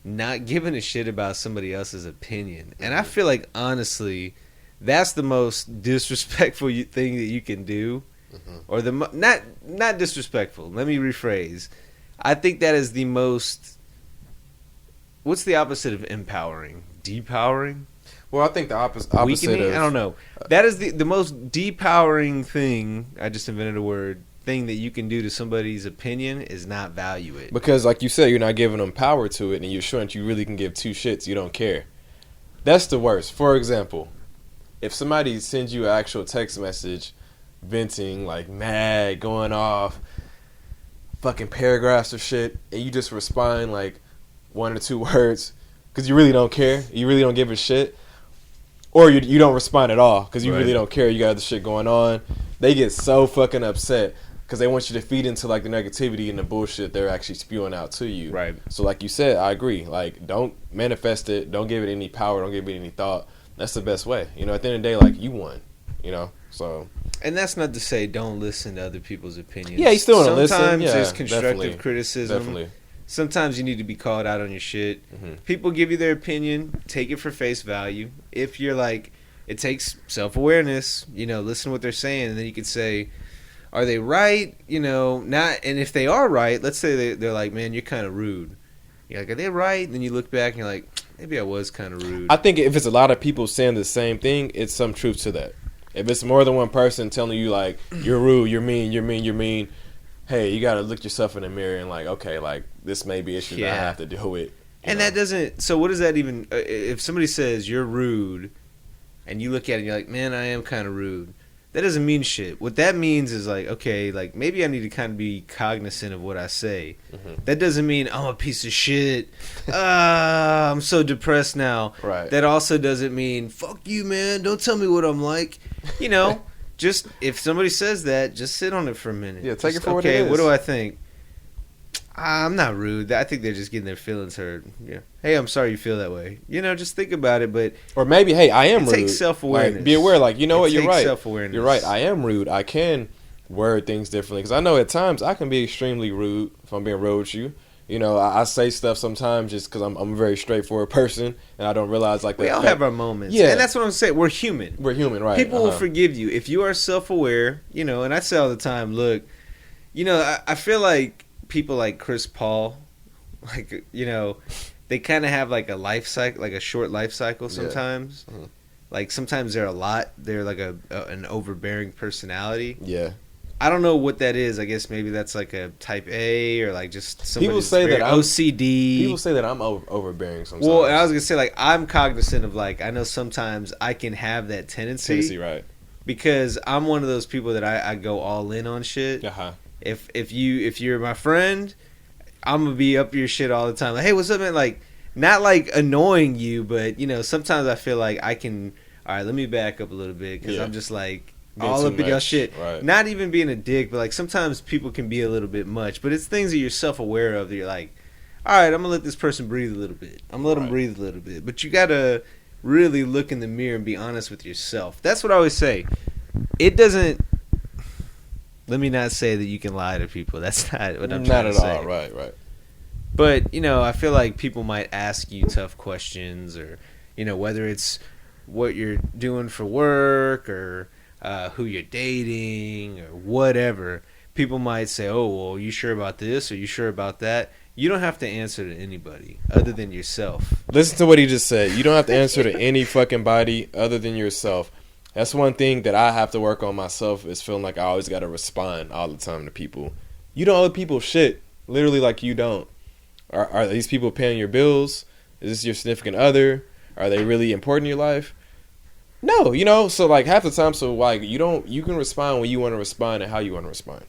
not giving a shit about somebody else's opinion, and I feel like honestly, that's the most disrespectful thing that you can do. or not disrespectful. Let me rephrase. I think that is the most. What's the opposite of empowering? Depowering? Well, I think the opposite Weakening? of... I don't know. That is the most depowering thing. I just invented a word. Thing that you can do to somebody's opinion is not value it. Because, like you said, you're not giving them power to it, and you're showing that you really can give two shits. You don't care. That's the worst. For example, if somebody sends you an actual text message, venting, like mad, going off, fucking paragraphs of shit, and you just respond like 1 or 2 words because you really don't care, you really don't give a shit, or you don't respond at all because you really don't care, you got other shit going on, they get so fucking upset because they want you to feed into like the negativity and the bullshit they're actually spewing out to you. Right. So like you said, I agree. Like, don't manifest it. Don't give it any power. Don't give it any thought. That's the best way. You know, at the end of the day, like, you won. You know, so. And that's not to say don't listen to other people's opinions. Yeah, you still want to listen. Sometimes there's constructive criticism. Definitely. Sometimes you need to be called out on your shit. Mm-hmm. People give you their opinion. Take it for face value. If you're like, it takes self-awareness. You know, listen to what they're saying, and then you could say, are they right? You know, not. And if they are right, let's say they're like, man, you're kind of rude. You're like, are they right? And then you look back and you're like, maybe I was kind of rude. I think if it's a lot of people saying the same thing, it's some truth to that. If it's more than one person telling you, like, you're rude, you're mean, you're mean, you're mean, hey, you got to look yourself in the mirror and, like, okay, like, this may be an issue that I have to deal with. And that doesn't, so what does that even, if somebody says you're rude and you look at it and you're like, man, I am kind of rude, that doesn't mean shit. What that means is like, okay, like maybe I need to kind of be cognizant of what I say. Mm-hmm. That doesn't mean I'm a piece of shit. I'm so depressed now. Right. That also doesn't mean fuck you, man. Don't tell me what I'm like. You know, just if somebody says that, just sit on it for a minute. Yeah, take just, it for what it is. Okay, what do I think? I'm not rude. I think they're just getting their feelings hurt. Yeah. Hey, I'm sorry you feel that way. You know, just think about it. But or maybe, hey, I am rude. It takes self-awareness. Like, be aware. Like, you know what? You're right. Self-awareness. You're right. I am rude. I can word things differently because I know at times I can be extremely rude if I'm being real with you. You know, I say stuff sometimes just because I'm a very straightforward person and I don't realize like that. We all have our moments. Yeah. And that's what I'm saying. We're human. We're human, right. People will forgive you. If you are self-aware, you know, and I say all the time, look, you know, I feel like people like Chris Paul, like, you know, they kind of have like a life cycle, like a short life cycle sometimes. Yeah. Mm-hmm. Like sometimes they're a lot. They're like an overbearing personality. Yeah. I don't know what that is. I guess maybe that's like a type A or like just somebody people say that I'm OCD. People say that I'm overbearing sometimes. Well, and I was gonna say like I'm cognizant of like I know sometimes I can have that tendency, right? Because I'm one of those people that I go all in on shit. Uh-huh. If you're my friend, I'm gonna be up your shit all the time. Like, hey, what's up, man? Like, not like annoying you, but you know, sometimes I feel like I can. All right, let me back up a little bit because I'm just like. All up in your shit. Right. Not even being a dick, but like sometimes people can be a little bit much. But it's things that you're self-aware of that you're like, all right, I'm going to let this person breathe a little bit. I'm going to let them breathe a little bit. But you got to really look in the mirror and be honest with yourself. That's what I always say. It doesn't, let me not say that you can lie to people. That's not what I'm trying to say. Not at all. Right. But, you know, I feel like people might ask you tough questions or, you know, whether it's what you're doing for work or who you're dating or whatever, people might say, oh, well, are you sure about this? Are you sure about that? You don't have to answer to anybody other than yourself. Listen to what he just said. You don't have to answer to any fucking body other than yourself. That's one thing that I have to work on myself is feeling like I always got to respond all the time to people. You don't owe people shit. Literally like you don't. Are these people paying your bills? Is this your significant other? Are they really important in your life? No, you know, so like half the time, so like you can respond when you want to respond and how you want to respond.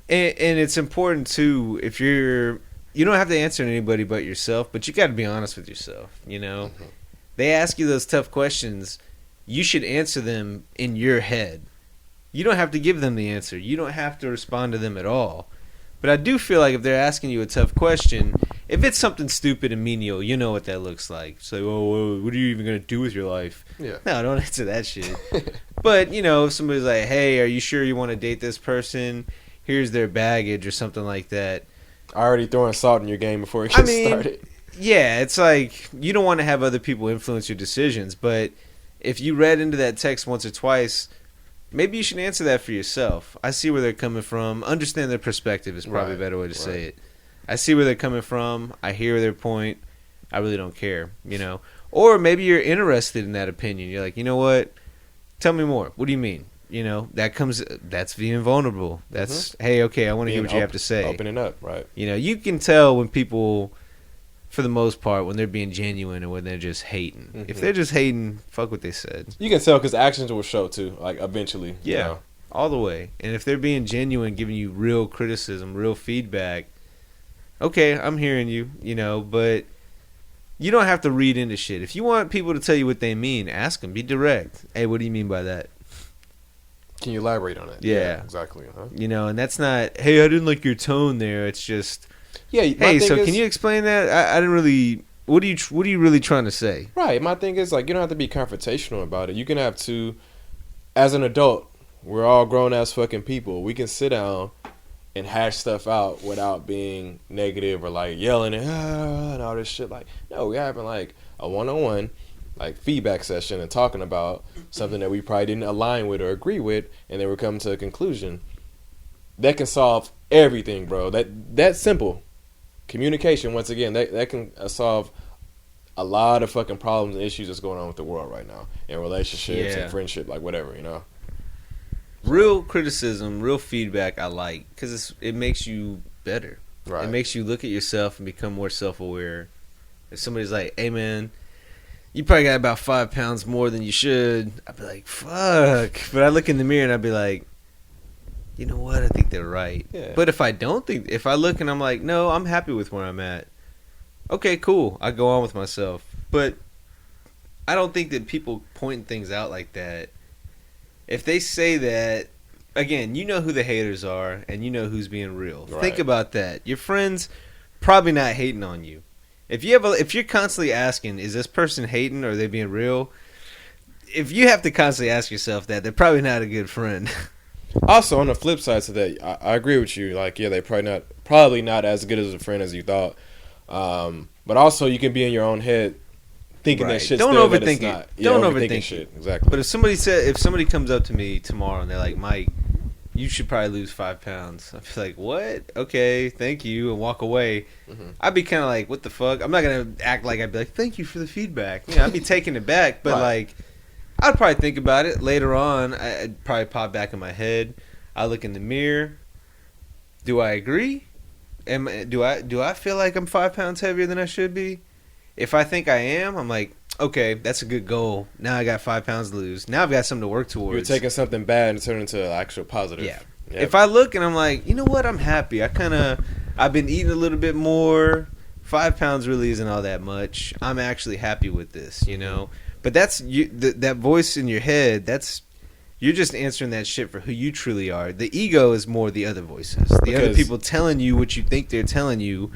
And it's important too, if you don't have to answer to anybody but yourself, but you got to be honest with yourself, you know. Mm-hmm. They ask you those tough questions, you should answer them in your head. You don't have to give them the answer. You don't have to respond to them at all. But I do feel like if they're asking you a tough question, if it's something stupid and menial, you know what that looks like. It's like, oh, what are you even going to do with your life? Yeah. No, don't answer that shit. But, you know, if somebody's like, hey, are you sure you want to date this person? Here's their baggage or something like that. Already throwing salt in your game before it gets started. Yeah, it's like you don't want to have other people influence your decisions. But if you read into that text once or twice, maybe you should answer that for yourself. I see where they're coming from. Understand their perspective is probably a better way to say it. I see where they're coming from. I hear their point. I really don't care, you know. Or maybe you're interested in that opinion. You're like, you know what? Tell me more. What do you mean? You know, that's being vulnerable. That's, hey, okay, I want to hear what you have to say. Opening up, right. You know, you can tell when people, for the most part, when they're being genuine and when they're just hating. Mm-hmm. If they're just hating, fuck what they said. You can tell because actions will show, too, like, eventually. Yeah, you know? all the way. And if they're being genuine, giving you real criticism, real feedback, okay, I'm hearing you, you know, but you don't have to read into shit. If you want people to tell you what they mean, ask them. Be direct. Hey, what do you mean by that? Can you elaborate on it? Yeah. Exactly. Huh? You know, and that's not, hey, I didn't like your tone there. It's just, yeah. Hey, so can you explain that? I didn't really, what are you really trying to say? Right. My thing is, like, you don't have to be confrontational about it. You can have to, as an adult, we're all grown-ass fucking people. We can sit down and hash stuff out without being negative or, like, yelling and all this shit. Like, no, we're having, like, a one-on-one, like, feedback session and talking about something that we probably didn't align with or agree with, and then we're coming to a conclusion. That can solve everything, bro. That's simple. Communication, once again, that can solve a lot of fucking problems and issues that's going on with the world right now, in relationships and friendship, like, whatever, you know? Real criticism, real feedback I like, because it makes you better. Right. It makes you look at yourself and become more self-aware. If somebody's like, hey, man, you probably got about 5 pounds more than you should, I'd be like, fuck. But I look in the mirror and I'd be like, you know what? I think they're right. Yeah. But if I look and I'm like, no, I'm happy with where I'm at. Okay, cool. I go on with myself. But I don't think that people point things out like that. If they say that, again, you know who the haters are and you know who's being real. Right. Think about that. Your friends probably not hating on you. If you're constantly asking, is this person hating or are they being real? If you have to constantly ask yourself that, they're probably not a good friend. Also, on the flip side to that, I agree with you. Like, yeah, they probably not as good as a friend as you thought. But also, you can be in your own head thinking that shit's Don't still overthink that it's it. not. Don't Yeah, overthink shit. Exactly. But if somebody comes up to me tomorrow and they're like, Mike, you should probably lose 5 pounds. I'd be like, what? Okay, thank you, and walk away. Mm-hmm. I'd be kind of like, what the fuck? I'm not going to act like I'd be like, thank you for the feedback. You know, I'd be taking it back, but like, I'd probably think about it later on. I'd probably pop back in my head. I look in the mirror. Do I agree? Do I feel like I'm 5 pounds heavier than I should be? If I think I am, I'm like, okay, that's a good goal. Now I got 5 pounds to lose. Now I've got something to work towards. You're taking something bad and turning it into an actual positive. Yeah. Yep. If I look and I'm like, you know what, I'm happy. I've been eating a little bit more. 5 pounds really isn't all that much. I'm actually happy with this, you know. But that's that voice in your head. You're just answering that shit for who you truly are. The ego is more the other voices. The other people telling you what you think they're telling you.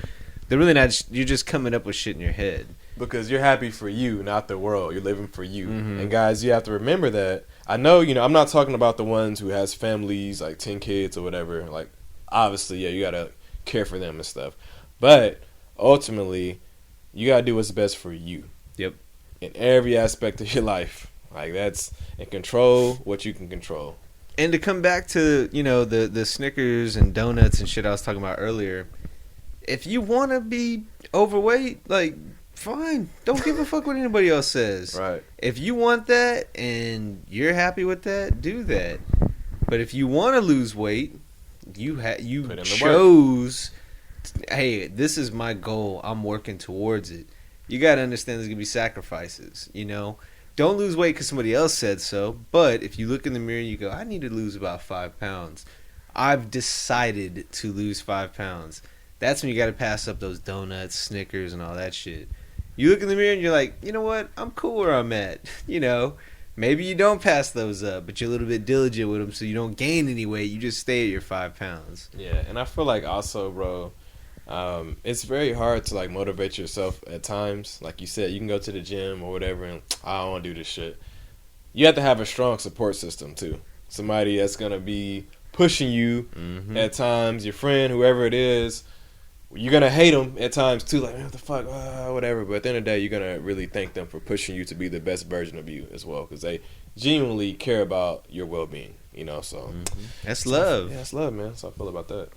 They're really not. You're just coming up with shit in your head. Because you're happy for you, not the world. You're living for you. Mm-hmm. And guys, you have to remember that. I know, I'm not talking about the ones who has families, like 10 kids or whatever. Like, obviously, yeah, you got to care for them and stuff. But ultimately, you got to do what's best for you. Yep. In every aspect of your life. Like, that's, and control what you can control. And to come back to, the Snickers and donuts and shit I was talking about earlier, if you want to be overweight, like, fine. Don't give a fuck what anybody else says. Right. If you want that and you're happy with that, do that. But if you want to lose weight, you chose, hey, this is my goal. I'm working towards it. You got to understand there's going to be sacrifices, Don't lose weight because somebody else said so. But if you look in the mirror and you go, I need to lose about 5 pounds. I've decided to lose 5 pounds. That's when you got to pass up those donuts, Snickers, and all that shit. You look in the mirror and you're like, you know what? I'm cool where I'm at. Maybe you don't pass those up, but you're a little bit diligent with them so you don't gain any weight. You just stay at your 5 pounds. Yeah, and I feel like also, bro, it's very hard to, like, motivate yourself at times. Like you said, you can go to the gym or whatever and, I don't want to do this shit. You have to have a strong support system, too. Somebody that's going to be pushing you at times, your friend, whoever it is. You're going to hate them at times, too. Like, what the fuck, whatever. But at the end of the day, you're going to really thank them for pushing you to be the best version of you as well. Because they genuinely care about your well-being, You know, so That's love. Yeah, that's love, man. That's how I feel about that.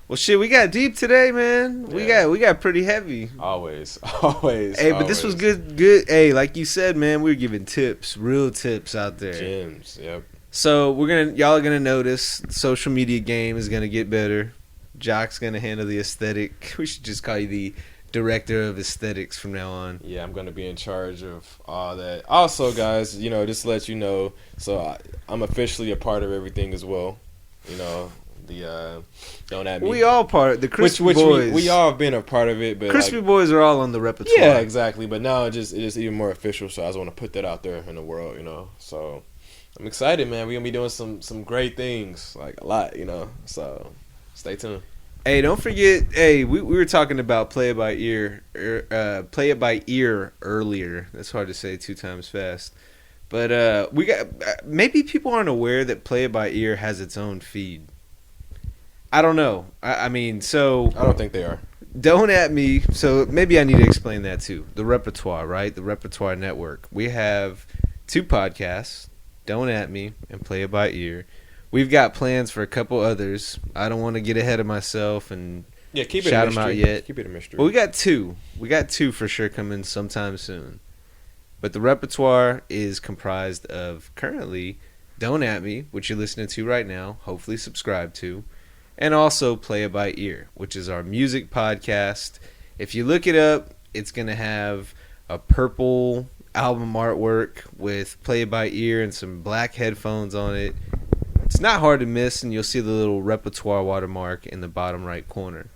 Well, shit, we got deep today, man. Yeah. We got pretty heavy. Always. Hey, but this was good. Hey, like you said, man, we were giving tips, real tips out there. Gems, yep. So y'all are gonna notice social media game is gonna get better. Jock's gonna handle the aesthetic. We should just call you the director of aesthetics from now on. Yeah, I'm gonna be in charge of all that. Also, guys, you know, just to let you know, so I'm officially a part of everything as well. You know, the don't at me. We all part the Crispy which Boys. we all have been a part of it, but Crispy Boys are all on the repertoire. Yeah, exactly. But now it is even more official. So I just want to put that out there in the world, you know. So I'm excited, man. We're gonna be doing some great things, like a lot, you know. So stay tuned. Hey, don't forget. Hey, we were talking about play it by ear earlier. That's hard to say 2 times fast. But we got maybe people aren't aware that play it by ear has its own feed. I don't know. I mean, so I don't think they are. Don't at me. So maybe I need to explain that too. The repertoire, right? The repertoire network. We have 2 podcasts. Don't at me and play it by ear. We've got plans for a couple others. I don't want to get ahead of myself and keep it shout a them mystery. out yet. Keep it a mystery. Well, we got 2. We got 2 for sure coming sometime soon. But the repertoire is comprised of currently Don't At Me, which you're listening to right now, hopefully subscribe to, and also Play It By Ear, which is our music podcast. If you look it up, it's going to have a purple album artwork with Play It By Ear and some black headphones on it. It's not hard to miss, and you'll see the little repertoire watermark in the bottom right corner.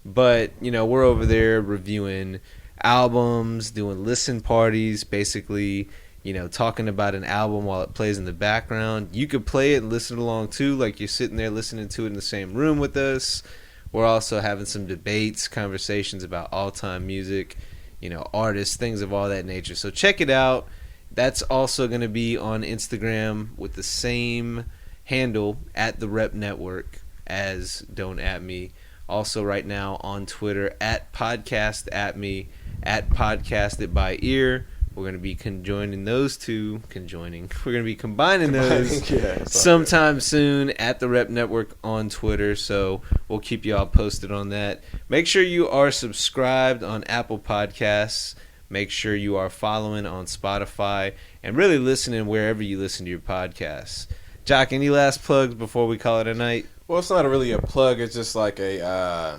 But, you know, we're over there reviewing albums, doing listen parties, basically, you know, talking about an album while it plays in the background. You could play it and listen along too, like you're sitting there listening to it in the same room with us. We're also having some debates, conversations about all-time music, you know, artists, things of all that nature. So check it out. That's also going to be on Instagram with the same handle at therep.network as Don't At Me. Also right now on Twitter at podcast at me, at podcast it by ear. We're going to be conjoining those two. We're going to be combining those sometime soon at the Rep Network on Twitter. So we'll keep you all posted on that. Make sure you are subscribed on Apple Podcasts. Make sure you are following on Spotify and really listening wherever you listen to your podcasts. Jock, any last plugs before we call it a night? Well, it's not really a plug. It's just like I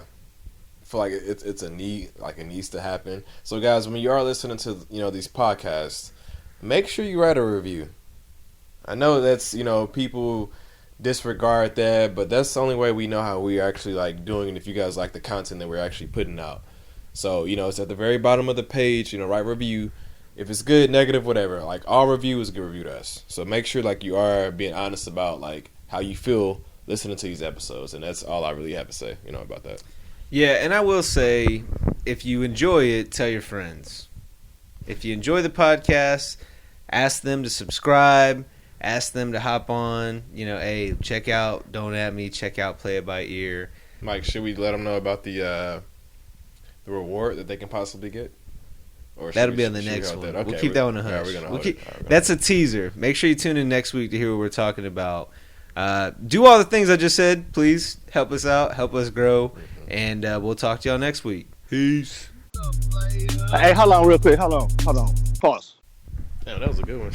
feel like it's a need, like it needs to happen. So, guys, when you are listening to these podcasts, make sure you write a review. I know that's people disregard that, but that's the only way we know how we are actually like doing it. If you guys like the content that we're actually putting out, so it's at the very bottom of the page. Write review. If it's good, negative, whatever. Like all review is a good review to us. So make sure like you are being honest about like how you feel listening to these episodes, and that's all I really have to say, about that. Yeah, and I will say, if you enjoy it, tell your friends. If you enjoy the podcast, ask them to subscribe, ask them to hop on. Hey, check out Don't At Me, check out Play It By Ear. Mike, should we let them know about the reward that they can possibly get? Or that'll be on the next one. Okay, we'll keep that one a hush. That's a teaser. Make sure you tune in next week to hear what we're talking about. Do all the things I just said. Please help us out, help us grow, and we'll talk to y'all next week. Peace. Hey, hold on real quick. Hold on. Pause. Damn, that was a good one.